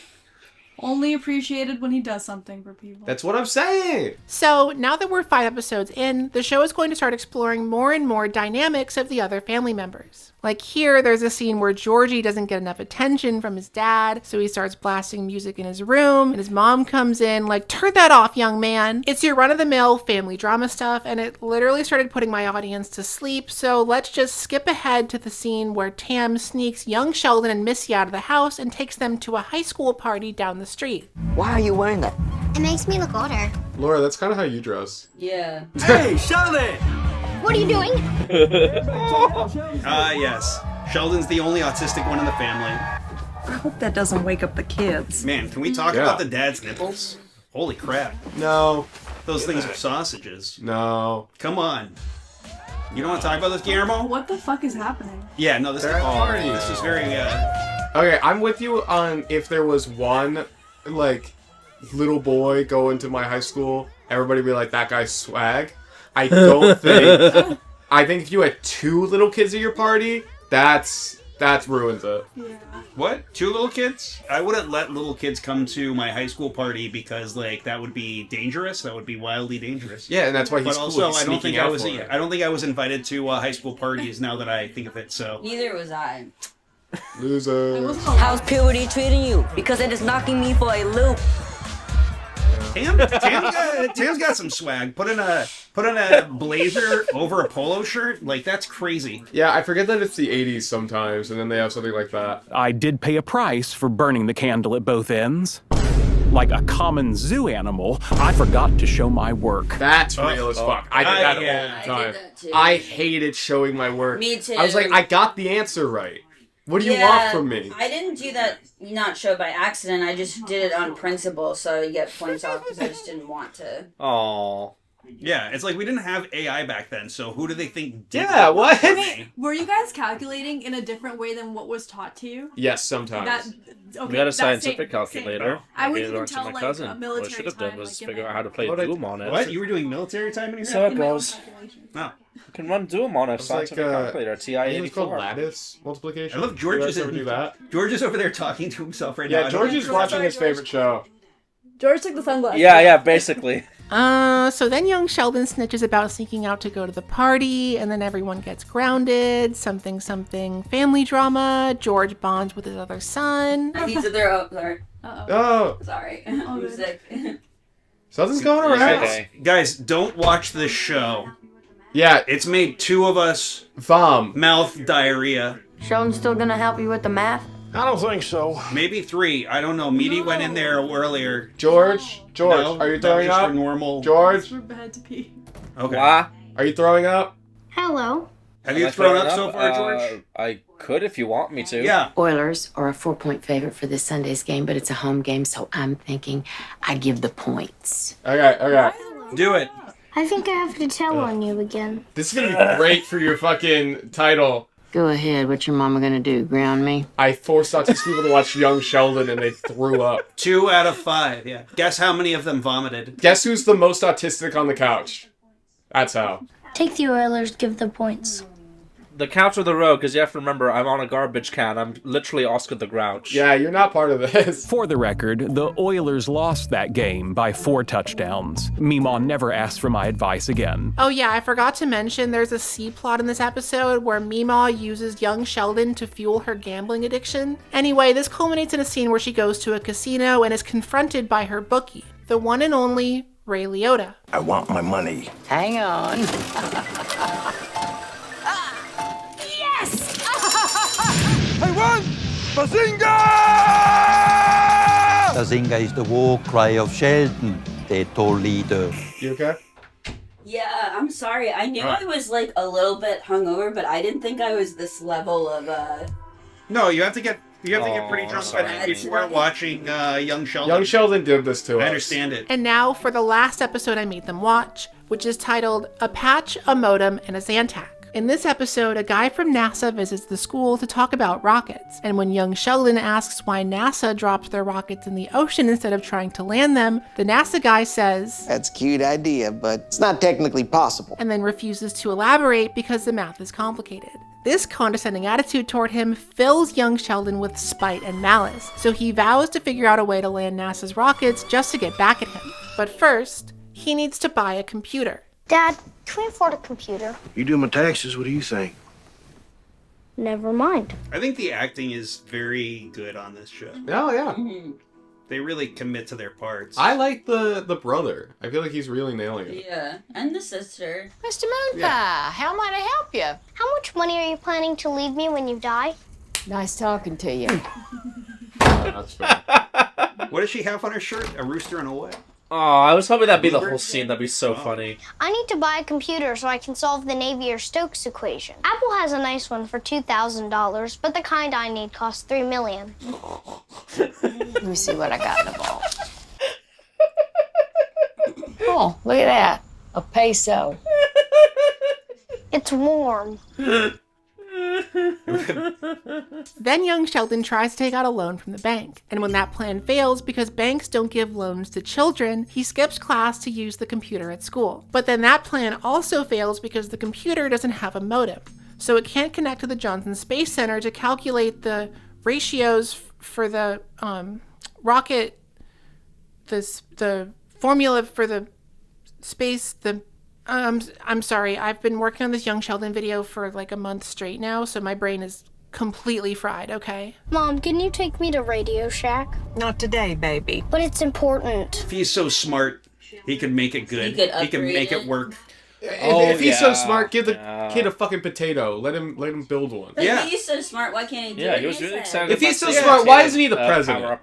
Speaker 15: Only appreciated when he does something for people.
Speaker 4: That's what I'm saying.
Speaker 1: So now that we're 5 episodes in, the show is going to start exploring more and more dynamics of the other family members. Like here, there's a scene where Georgie doesn't get enough attention from his dad, so he starts blasting music in his room, and his mom comes in like, turn that off, young man. It's your run-of-the-mill family drama stuff, and it literally started putting my audience to sleep, so let's just skip ahead to the scene where Tam sneaks young Sheldon and Missy out of the house and takes them to a high school party down the street.
Speaker 20: Why are you wearing that?
Speaker 7: it makes me look older.
Speaker 4: Laura, that's kind of how you dress.
Speaker 16: Yeah.
Speaker 10: Hey, Sheldon!
Speaker 7: What are you doing?
Speaker 13: Yes. Sheldon's the only autistic one in the family.
Speaker 11: I hope that doesn't wake up the kids.
Speaker 13: Man, can we talk about the dad's nipples? Holy crap.
Speaker 4: No.
Speaker 13: Those things are sausages.
Speaker 4: No.
Speaker 13: Come on. You don't want to talk about this, Guillermo?
Speaker 15: What the fuck is happening?
Speaker 13: Yeah, no, this is very,
Speaker 4: Okay, I'm with you on if there was one, like, little boy go into my high school, everybody would be like, that guy's swag. I don't think... I think if you had 2 little kids at your party, that's ruins it.
Speaker 15: Yeah.
Speaker 13: What? 2 little kids? I wouldn't let little kids come to my high school party because, like, that would be dangerous. That would be wildly dangerous.
Speaker 4: Yeah, and that's why he's
Speaker 13: But
Speaker 4: cool.
Speaker 13: also,
Speaker 4: He's
Speaker 13: I don't think
Speaker 4: sneaking
Speaker 13: I
Speaker 4: out
Speaker 13: was.
Speaker 4: for it.
Speaker 13: I don't think I was invited to high school parties. Now that I think of it, so
Speaker 16: Neither was I.
Speaker 4: Loser.
Speaker 20: How's puberty treating you? Because it is knocking me for a loop.
Speaker 13: Tam's got some swag. Put in a blazer over a polo shirt. Like, that's crazy.
Speaker 4: Yeah, I forget that it's the 80s sometimes, and then they have something like that.
Speaker 12: I did pay a price for burning the candle at both ends. Like a common zoo animal, I forgot to show my work.
Speaker 4: That's real as fuck. I did that all the time.
Speaker 16: I did that too.
Speaker 4: I hated showing my work.
Speaker 16: Me too.
Speaker 4: I was like, I got the answer right. What do you want from me?
Speaker 16: I didn't do that not show by accident. I just did it on principle, so you get points off because I just didn't want to.
Speaker 9: Aww.
Speaker 13: Yeah, it's like we didn't have AI back then, so who do they think did
Speaker 4: Yeah,
Speaker 13: that
Speaker 4: what?
Speaker 13: for me?
Speaker 15: Were you guys calculating in a different way than what was taught to you?
Speaker 4: Yes, sometimes.
Speaker 9: We had a scientific calculator.
Speaker 15: I
Speaker 9: gave
Speaker 15: wouldn't
Speaker 9: it to
Speaker 15: tell,
Speaker 9: my
Speaker 15: like,
Speaker 9: cousin.
Speaker 15: a
Speaker 9: What I
Speaker 15: military
Speaker 9: should have done
Speaker 15: time,
Speaker 9: was
Speaker 15: like,
Speaker 9: figure out how to play
Speaker 4: What
Speaker 9: Doom on it.
Speaker 13: What? You were doing military time in your
Speaker 9: So it
Speaker 13: head?
Speaker 9: goes.
Speaker 13: No.
Speaker 9: You can run Doom on a
Speaker 4: It's like,
Speaker 9: scientific calculator,
Speaker 4: I think it's called
Speaker 9: TI-84.
Speaker 4: lattice multiplication.
Speaker 13: I love George
Speaker 4: You
Speaker 13: is
Speaker 4: guys ever do that?
Speaker 13: George is over there talking to himself right now.
Speaker 4: Yeah, George is watching his favorite show.
Speaker 15: George took the sunglasses.
Speaker 9: Yeah, basically.
Speaker 1: So then young Sheldon snitches about sneaking out to go to the party, and then everyone gets grounded, something, family drama, George bonds with his other son.
Speaker 16: He's there. Oh, sorry.
Speaker 4: Oh,
Speaker 16: Sorry. I'm sick.
Speaker 4: something's going around.
Speaker 9: Okay.
Speaker 13: Guys, don't watch this show.
Speaker 4: Yeah,
Speaker 13: It's made 2 of us
Speaker 4: vom.
Speaker 13: mouth diarrhea.
Speaker 19: Sheldon's still gonna help you with the math?
Speaker 10: I don't think so.
Speaker 13: Maybe 3. I don't know. Meaty went in there earlier.
Speaker 4: George,
Speaker 13: No,
Speaker 4: are you
Speaker 13: that was
Speaker 4: throwing
Speaker 13: just
Speaker 4: up?
Speaker 13: for normal.
Speaker 4: George,
Speaker 15: I had to pee.
Speaker 13: Okay.
Speaker 9: Why?
Speaker 4: are you throwing up?
Speaker 7: Hello.
Speaker 13: Have you thrown up so far, George?
Speaker 9: I could if you want me to.
Speaker 13: Yeah.
Speaker 21: Oilers are a 4-point favorite for this Sunday's game, but it's a home game, so I'm thinking I'd give the points.
Speaker 4: Okay.
Speaker 13: Do it.
Speaker 7: I think I have to tell on you again.
Speaker 4: This is gonna be great for your fucking title.
Speaker 21: Go ahead. What's your mama gonna do? Ground me?
Speaker 4: I forced autistic people to watch Young Sheldon and they threw up.
Speaker 13: 2 out of 5, yeah. Guess how many of them vomited?
Speaker 4: Guess who's the most autistic on the couch? That's how.
Speaker 7: Take the Oilers, give the points.
Speaker 9: The couch or the road, because you have to remember, I'm on a garbage can. I'm literally Oscar the Grouch.
Speaker 4: Yeah, you're not part of this.
Speaker 12: For the record, the Oilers lost that game by 4 touchdowns. Meemaw never asked for my advice again.
Speaker 1: Oh yeah, I forgot to mention there's a C-plot in this episode where Meemaw uses young Sheldon to fuel her gambling addiction. Anyway, this culminates in a scene where she goes to a casino and is confronted by her bookie, the one and only Ray Liotta.
Speaker 10: I want my money.
Speaker 21: Hang on.
Speaker 10: I won! Bazinga!
Speaker 5: Bazinga is the war cry of Sheldon, their tall leader.
Speaker 4: You okay?
Speaker 16: Yeah, I'm sorry. I knew I was like a little bit hungover, but I didn't think I was this level of
Speaker 13: No, you have to get pretty drunk before watching Young Sheldon.
Speaker 4: Young Sheldon did this to us.
Speaker 13: I understand it.
Speaker 1: And now for the last episode I made them watch, which is titled A Patch, a Modem, and a Zantac. In this episode, a guy from NASA visits the school to talk about rockets, and when young Sheldon asks why NASA dropped their rockets in the ocean instead of trying to land them, the NASA guy says,
Speaker 18: "That's a cute idea, but it's not technically possible,"
Speaker 1: and then refuses to elaborate because the math is complicated. This condescending attitude toward him fills young Sheldon with spite and malice, so he vows to figure out a way to land NASA's rockets just to get back at him. But first, he needs to buy a computer.
Speaker 7: Dad, can we afford a computer?
Speaker 10: You do my taxes, what do you think?
Speaker 7: Never mind.
Speaker 13: I think the acting is very good on this show.
Speaker 4: Oh, yeah.
Speaker 13: They really commit to their parts.
Speaker 4: I like the brother. I feel like he's really nailing it.
Speaker 16: Yeah, and the sister.
Speaker 19: Mr. Moonpie, how might I help you?
Speaker 7: How much money are you planning to leave me when you die?
Speaker 19: Nice talking to you.
Speaker 4: That's fair.
Speaker 13: What does she have on her shirt? A rooster and a what?
Speaker 9: Oh, I was hoping that'd be the whole scene. That'd be so funny.
Speaker 7: I need to buy a computer so I can solve the Navier-Stokes equation. Apple has a nice one for $2,000, but the kind I need costs $3 million.
Speaker 19: Let me see what I got in the vault. Oh, look at that. A peso.
Speaker 7: It's warm.
Speaker 1: Then young Sheldon tries to take out a loan from the bank, and when that plan fails because banks don't give loans to children, he skips class to use the computer at school. But then that plan also fails because the computer doesn't have a modem, so it can't connect to the Johnson Space Center to calculate the ratios for the rocket, the formula for the space, I'm sorry, I've been working on this Young Sheldon video for like a month straight now, so my brain is completely fried, okay?
Speaker 7: Mom, can you take me to Radio Shack?
Speaker 11: Not today, baby.
Speaker 7: But it's important.
Speaker 13: If he's so smart, he could make it good.
Speaker 16: He could
Speaker 13: make it work.
Speaker 4: If he's so smart, give the kid a fucking potato. Let him build one.
Speaker 16: But if he's so smart, why can't he do it?
Speaker 9: Yeah, he was really excited.
Speaker 4: If he's so smart, why isn't he the president?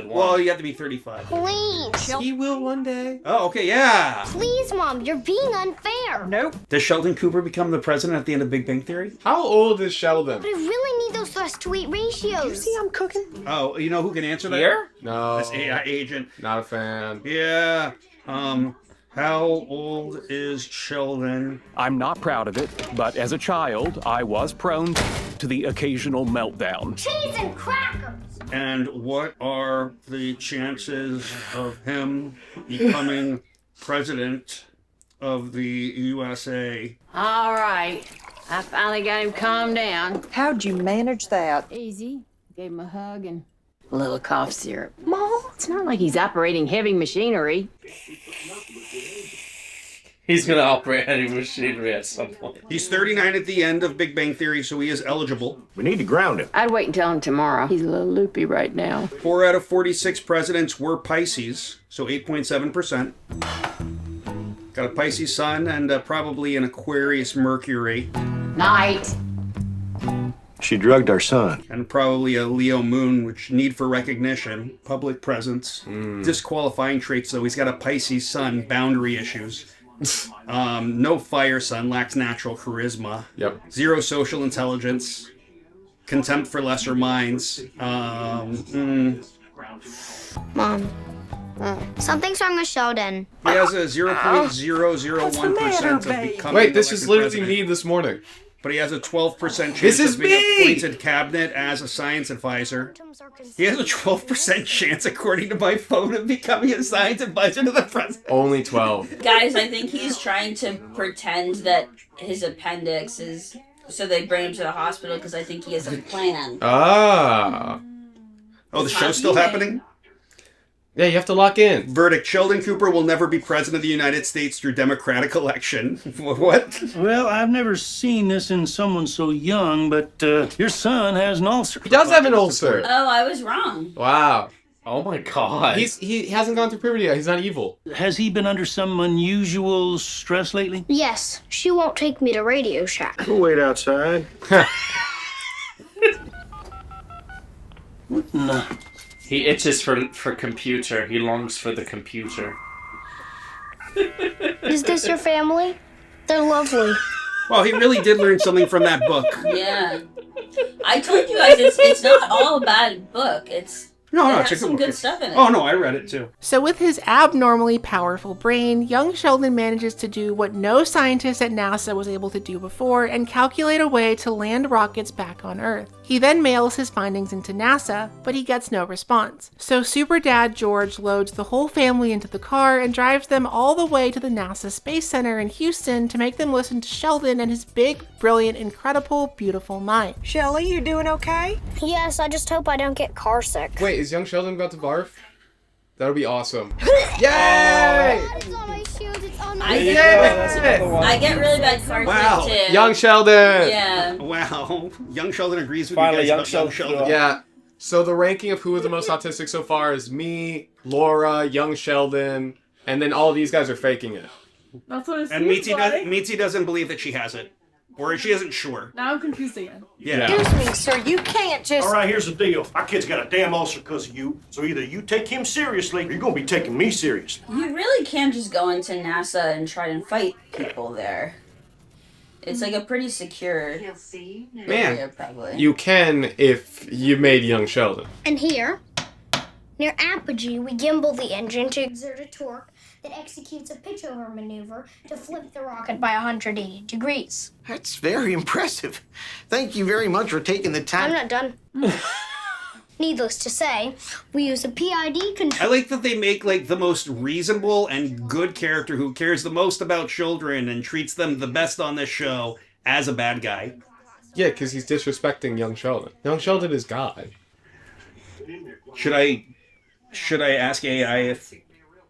Speaker 13: Well, you have to be 35.
Speaker 7: Please.
Speaker 4: He will one day.
Speaker 13: Oh, okay, yeah.
Speaker 7: Please, Mom, you're being unfair.
Speaker 11: Nope.
Speaker 13: Does Sheldon Cooper become the president at the end of Big Bang Theory?
Speaker 4: How old is Sheldon?
Speaker 7: But I really need those thrust-to-weight ratios.
Speaker 11: You see I'm cooking?
Speaker 13: Oh, you know who can answer that?
Speaker 9: Here?
Speaker 4: No.
Speaker 13: This AI agent.
Speaker 4: Not a fan.
Speaker 13: Yeah. How old is Sheldon?
Speaker 12: I'm not proud of it, but as a child, I was prone to the occasional meltdown.
Speaker 7: Cheese and crackers.
Speaker 13: And what are the chances of him becoming president of the USA?
Speaker 21: All right. I finally got him calmed down.
Speaker 11: How'd you manage that?
Speaker 21: Easy. Gave him a hug and a little cough syrup. Mom, it's not like he's operating heavy machinery.
Speaker 9: He's gonna operate heavy machinery at some point.
Speaker 13: He's 39 at the end of Big Bang Theory, so he is eligible.
Speaker 10: We need to ground him.
Speaker 21: I'd wait until him tomorrow. He's a little loopy right now.
Speaker 13: 4 out of 46 presidents were Pisces, so 8.7%. Got a Pisces sun and probably an Aquarius Mercury.
Speaker 21: Night.
Speaker 10: She drugged our son.
Speaker 13: And probably a Leo moon, which need for recognition, public presence. Disqualifying traits, though. He's got a Pisces sun, boundary issues. No fire son, lacks natural charisma.
Speaker 4: Yep.
Speaker 13: 0 social intelligence. Contempt for lesser minds.
Speaker 7: Mom. Something's wrong with Sheldon.
Speaker 13: He has a 0.001% of becoming
Speaker 4: Wait, this is
Speaker 13: elected
Speaker 4: literally
Speaker 13: president.
Speaker 4: me this morning.
Speaker 13: But he has a 12% chance
Speaker 4: This is
Speaker 13: of being
Speaker 4: me!
Speaker 13: appointed cabinet as a science advisor. He has a 12% chance, according to my phone, of becoming a science advisor to the president.
Speaker 4: Only 12.
Speaker 16: Guys, I think he's trying to pretend that his appendix is... So they bring him to the hospital because I think he has a plan.
Speaker 4: Ah.
Speaker 13: Oh, the show's still happening?
Speaker 4: Yeah, you have to lock in.
Speaker 13: Verdict: Sheldon Cooper will never be president of the United States through democratic election. What?
Speaker 8: Well, I've never seen this in someone so young, but your son has an ulcer.
Speaker 4: He does have an ulcer.
Speaker 16: Oh, I was wrong.
Speaker 4: Wow.
Speaker 9: Oh my god.
Speaker 4: He hasn't gone through puberty yet. He's not evil.
Speaker 8: Has he been under some unusual stress lately?
Speaker 7: Yes, she won't take me to Radio Shack.
Speaker 10: We'll wait outside.
Speaker 8: No.
Speaker 9: He itches for computer. He longs for the computer.
Speaker 7: Is this your family? They're lovely.
Speaker 13: Well, he really did learn something from that book.
Speaker 16: Yeah. I told you guys, it's not all a bad book. It has
Speaker 13: it's a
Speaker 16: some
Speaker 13: book.
Speaker 16: good stuff in it.
Speaker 13: Oh, no, I read it too.
Speaker 1: So with his abnormally powerful brain, young Sheldon manages to do what no scientist at NASA was able to do before and calculate a way to land rockets back on Earth. He then mails his findings into NASA, but he gets no response. So Super Dad George loads the whole family into the car and drives them all the way to the NASA Space Center in Houston to make them listen to Sheldon and his big, brilliant, incredible, beautiful mind.
Speaker 11: Shelly, you doing okay?
Speaker 7: Yes, I just hope I don't get car sick.
Speaker 4: Wait, is young Sheldon about to barf? That would be awesome. Yay!
Speaker 7: It's on my shoes, it's on my
Speaker 16: I get really bad car
Speaker 13: Wow.
Speaker 16: sick too.
Speaker 4: Young Sheldon!
Speaker 16: Yeah.
Speaker 13: Wow. Young Sheldon agrees with
Speaker 9: Finally,
Speaker 13: you guys
Speaker 9: young
Speaker 13: about young
Speaker 9: Sheldon.
Speaker 13: Sheldon.
Speaker 4: Yeah. So the ranking of who is the most autistic so far is me, Laura, young Sheldon, and then all of these guys are faking it.
Speaker 15: That's what it
Speaker 13: And
Speaker 15: seems like.
Speaker 13: Mitzi doesn't believe that she has it. Or she isn't sure.
Speaker 15: Now I'm confused again.
Speaker 13: Yeah.
Speaker 11: Excuse me, sir. You can't just.
Speaker 10: All right, here's the deal. My kid's got a damn ulcer because of you. So either you take him seriously or you're going to be taking me seriously.
Speaker 16: You really can't just go into NASA and try and fight people there. It's like a pretty secure area,
Speaker 4: Man,
Speaker 16: probably.
Speaker 4: you can if you made young Sheldon.
Speaker 7: And here, near apogee, we gimbal the engine to exert a torque that executes a pitch-over maneuver to flip the rocket by 180 degrees.
Speaker 18: That's very impressive. Thank you very much for taking the
Speaker 7: I'm
Speaker 18: time.
Speaker 7: not done. Needless to say, we use a PID
Speaker 13: I
Speaker 7: control.
Speaker 13: like that they make like the most reasonable and good character who cares the most about children and treats them the best on this show as a bad guy.
Speaker 4: Yeah, because he's disrespecting young Sheldon. Young Sheldon is God.
Speaker 13: Should I ask AI if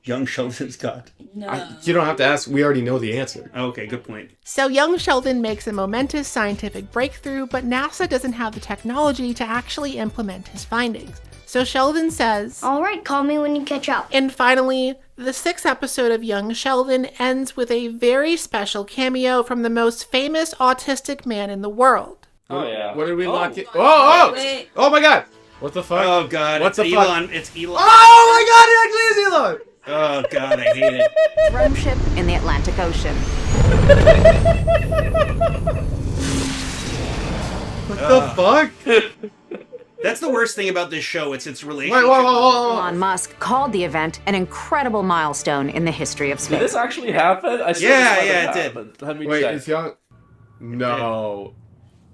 Speaker 13: young Sheldon's God?
Speaker 16: No.
Speaker 4: You don't have to ask. We already know the answer.
Speaker 13: Okay, good point.
Speaker 1: So young Sheldon makes a momentous scientific breakthrough, but NASA doesn't have the technology to actually implement his findings. So Sheldon says,
Speaker 7: All right, call me when you catch up.
Speaker 1: and finally, the 6th episode of Young Sheldon ends with a very special cameo from the most famous autistic man in the world.
Speaker 9: Oh yeah.
Speaker 4: What did we lock it? Oh!
Speaker 16: Wait.
Speaker 4: Oh my god! What the fuck?
Speaker 13: Oh god,
Speaker 4: What's
Speaker 13: it's
Speaker 4: the fuck?
Speaker 13: Elon. It's Elon.
Speaker 4: Oh my god, it actually is Elon!
Speaker 13: Oh god, I hate it.
Speaker 11: Rome ship in the Atlantic Ocean.
Speaker 4: What the fuck?
Speaker 13: That's the worst thing about this show. It's its
Speaker 4: Wait,
Speaker 13: relationship.
Speaker 4: whoa.
Speaker 11: Elon Musk called the event an incredible milestone in the history of
Speaker 9: Did
Speaker 11: space.
Speaker 9: this actually happen? I still
Speaker 13: Yeah,
Speaker 9: just let
Speaker 13: yeah, it
Speaker 9: happen. Let me
Speaker 4: Wait,
Speaker 9: check.
Speaker 4: is young? No.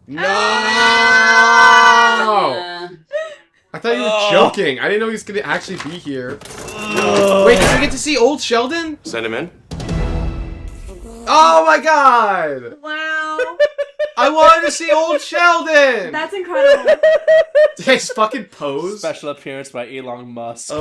Speaker 4: No!
Speaker 16: Yeah.
Speaker 4: I thought you were joking. I didn't know he was gonna actually be here. Wait, did we get to see old Sheldon?
Speaker 10: Send him in.
Speaker 4: Oh my god!
Speaker 15: Wow.
Speaker 4: I wanted to see old Sheldon!
Speaker 15: That's incredible.
Speaker 4: His fucking pose.
Speaker 9: Special appearance by Elon Musk.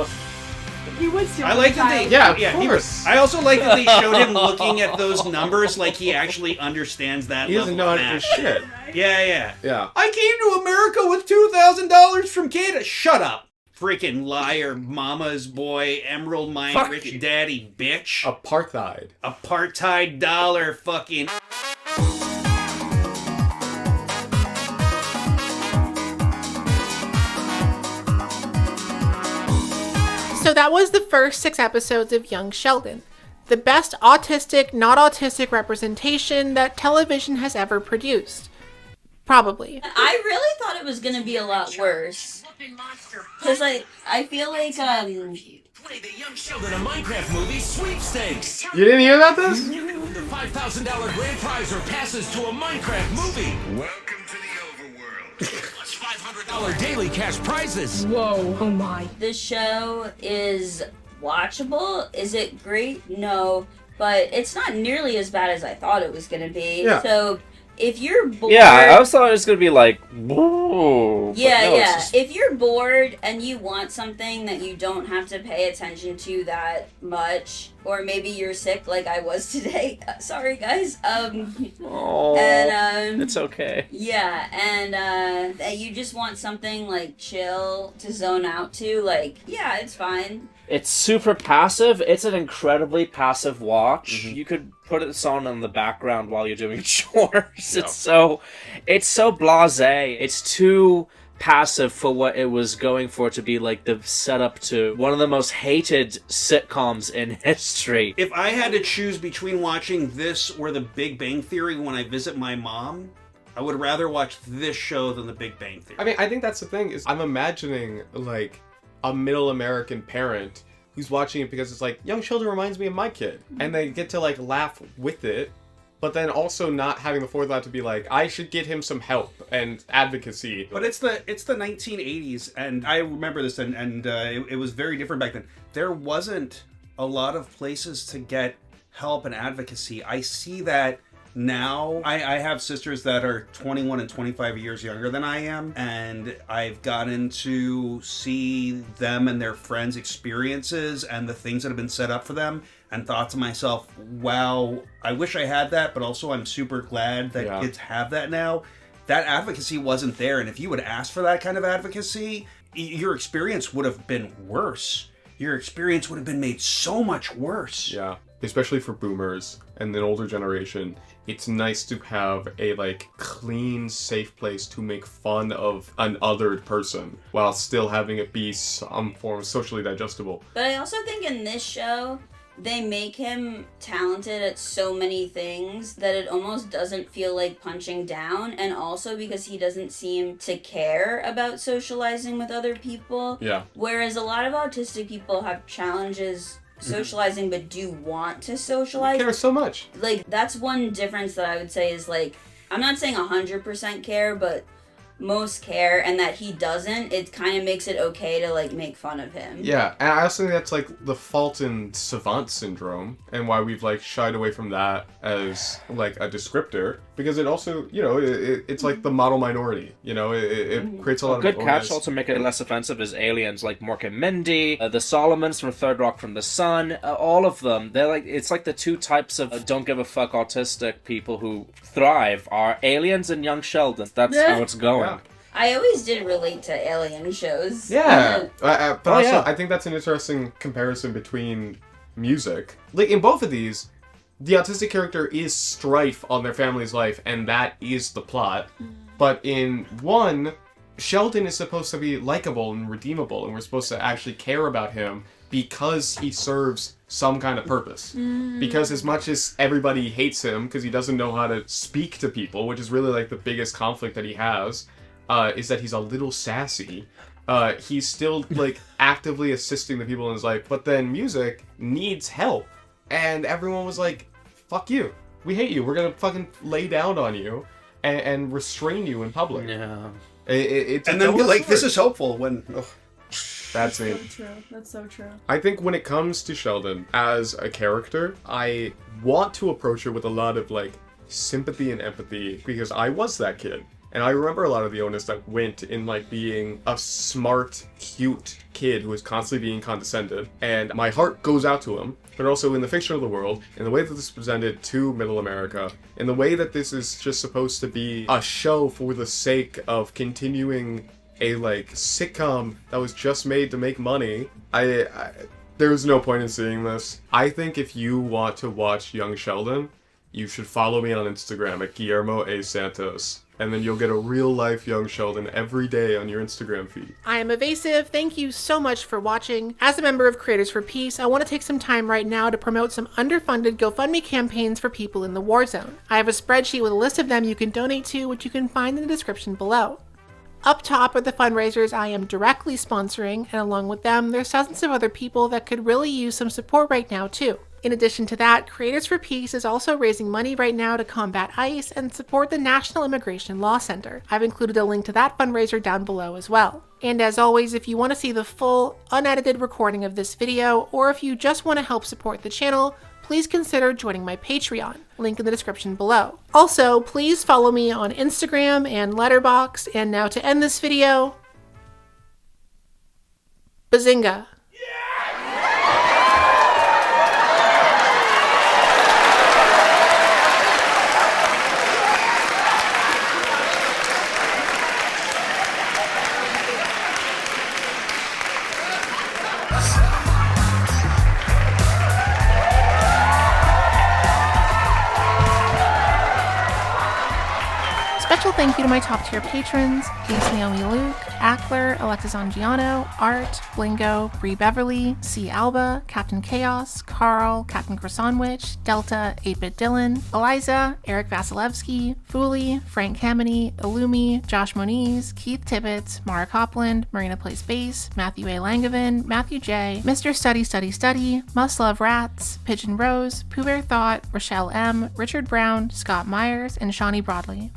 Speaker 15: He would steal
Speaker 13: I like that they.
Speaker 4: Yeah, of
Speaker 13: he
Speaker 4: course.
Speaker 13: I also like that they showed him looking at those numbers like he actually understands that.
Speaker 4: He doesn't know
Speaker 13: level
Speaker 4: how
Speaker 13: of
Speaker 4: to
Speaker 13: math.
Speaker 4: do shit.
Speaker 13: Yeah.
Speaker 4: Yeah.
Speaker 13: I came to America with $2,000 from Canada. Shut up, freaking liar, mama's boy, emerald mine,
Speaker 9: Fuck
Speaker 13: rich
Speaker 9: you.
Speaker 13: daddy, bitch.
Speaker 4: Apartheid.
Speaker 13: Apartheid dollar, fucking.
Speaker 1: So that was the first 6 episodes of Young Sheldon. The best autistic, not autistic representation that television has ever produced. Probably.
Speaker 16: I really thought it was gonna be a lot worse. Cause I feel like
Speaker 14: Play the Young Sheldon a Minecraft movie sweepstakes.
Speaker 4: You didn't hear about this?
Speaker 14: The $5,000 grand prize or passes to a Minecraft movie. Welcome to the overworld. Plus $500 daily cash prizes.
Speaker 16: Whoa. Oh my. The show is watchable. Is it great? No. But it's not nearly as bad as I thought it was gonna be.
Speaker 9: Yeah.
Speaker 16: So if you're bored,
Speaker 9: Yeah, I always thought it was gonna be like, whoa.
Speaker 16: yeah,
Speaker 9: no, it's
Speaker 16: yeah.
Speaker 9: just-
Speaker 16: If you're bored and you want something that you don't have to pay attention to that much, or maybe you're sick like I was today. Sorry, guys.
Speaker 9: Oh,
Speaker 16: and
Speaker 9: it's okay.
Speaker 16: yeah, and you just want something like chill to zone out to. Like, yeah, it's fine.
Speaker 9: It's super passive. It's an incredibly passive watch. You could put it on in the background while you're doing chores.
Speaker 4: Yeah.
Speaker 9: It's so blasé. It's too passive for what it was going for to be like the setup to one of the most hated sitcoms in history.
Speaker 13: If I had to choose between watching this or The Big Bang Theory when I visit my mom, I would rather watch this show than The Big Bang Theory.
Speaker 4: I mean, I think that's the thing, is I'm imagining, like, a middle American parent who's watching it because it's like, Young Sheldon reminds me of my kid. And they get to, like, laugh with it, but then also not having the forethought to be like, I should get him some help and advocacy.
Speaker 13: But it's the 1980s, and I remember this, and it was very different back then. There wasn't a lot of places to get help and advocacy. I see that now. I have sisters that are 21 and 25 years younger than I am, and I've gotten to see them and their friends' experiences and the things that have been set up for them, and thought to myself, wow, I wish I had that, but also I'm super glad that kids have that now. That advocacy wasn't there, and if you would ask for that kind of advocacy, your experience would have been worse. Your experience would have been made so much worse.
Speaker 4: Yeah, especially for boomers and the older generation. It's nice to have a, like, clean, safe place to make fun of an othered person while still having it be some form of socially digestible.
Speaker 16: But I also think in this show, they make him talented at so many things that it almost doesn't feel like punching down. And also because he doesn't seem to care about socializing with other people.
Speaker 4: Yeah.
Speaker 16: Whereas a lot of autistic people have challenges socializing but do want to socialize.
Speaker 4: They care so much.
Speaker 16: Like, that's one difference that I would say is, like, I'm not saying 100% care, but most care, and that he doesn't, it kind of makes it okay to, like, make fun of him.
Speaker 4: Yeah, and I also think that's, like, the fault in savant syndrome, and why we've, like, shied away from that as, like, a descriptor, because it also, you know, it's like the model minority, you know, it creates a lot of
Speaker 9: good catch-all to make it less offensive is aliens like Mork and Mindy, the Solomons from Third Rock from the Sun, all of them. They're like, it's like the two types of don't give a fuck autistic people who thrive are aliens and Young Sheldon. That's how it's going. Yeah.
Speaker 16: I always did relate to alien shows.
Speaker 4: Yeah, but also I think that's an interesting comparison between music. Like, in both of these, the autistic character is strife on their family's life, and that is the plot. But in one, Sheldon is supposed to be likable and redeemable, and we're supposed to actually care about him because he serves some kind of purpose. Because as much as everybody hates him because he doesn't know how to speak to people, which is really like the biggest conflict that he has, is that he's a little sassy. He's still, like, actively assisting the people in his life, but then music needs help. And everyone was like, fuck you. We hate you. We're gonna fucking lay down on you and restrain you in public.
Speaker 9: Yeah.
Speaker 4: It's
Speaker 13: and then be like, this is helpful when... Ugh.
Speaker 4: That's me.
Speaker 15: So true. That's so true.
Speaker 4: I think when it comes to Sheldon as a character, I want to approach it with a lot of, like, sympathy and empathy, because I was that kid. And I remember a lot of the onus that went in, like, being a smart, cute kid who was constantly being condescended. And my heart goes out to him, but also in the fiction of the world, in the way that this is presented to Middle America, in the way that this is just supposed to be a show for the sake of continuing a, like, sitcom that was just made to make money. There's no point in seeing this. I think if you want to watch Young Sheldon, you should follow me on Instagram at Guillermo A. Santos. And then you'll get a real-life young Sheldon every day on your Instagram feed.
Speaker 1: I am Evasive. Thank you so much for watching. As a member of Creators for Peace, I want to take some time right now to promote some underfunded GoFundMe campaigns for people in the war zone. I have a spreadsheet with a list of them you can donate to, which you can find in the description below. Up top are the fundraisers I am directly sponsoring, and along with them, there's dozens of other people that could really use some support right now too. In addition to that, Creators for Peace is also raising money right now to combat ICE and support the National Immigration Law Center. I've included a link to that fundraiser down below as well. And as always, if you want to see the full, unedited recording of this video, or if you just want to help support the channel, please consider joining my Patreon, link in the description below. Also, please follow me on Instagram and Letterboxd, and now to end this video, Bazinga! Special thank you to my top tier patrons, Case Naomi Luke, Ackler, Alexis Angiano, Art, Blingo, Bree Beverly, C. Alba, Captain Chaos, Carl, Captain Croissantwich, Delta, 8-Bit Dylan, Eliza, Eric Vasilevsky, Fooly, Frank Kameny, Illumi, Josh Moniz, Keith Tibbetts, Mara Copland, Marina Plays Bass, Matthew A. Langevin, Matthew J., Mr. Study, Must Love Rats, Pigeon Rose, Pooh Bear Thought, Rochelle M., Richard Brown, Scott Myers, and Shawnee Broadley.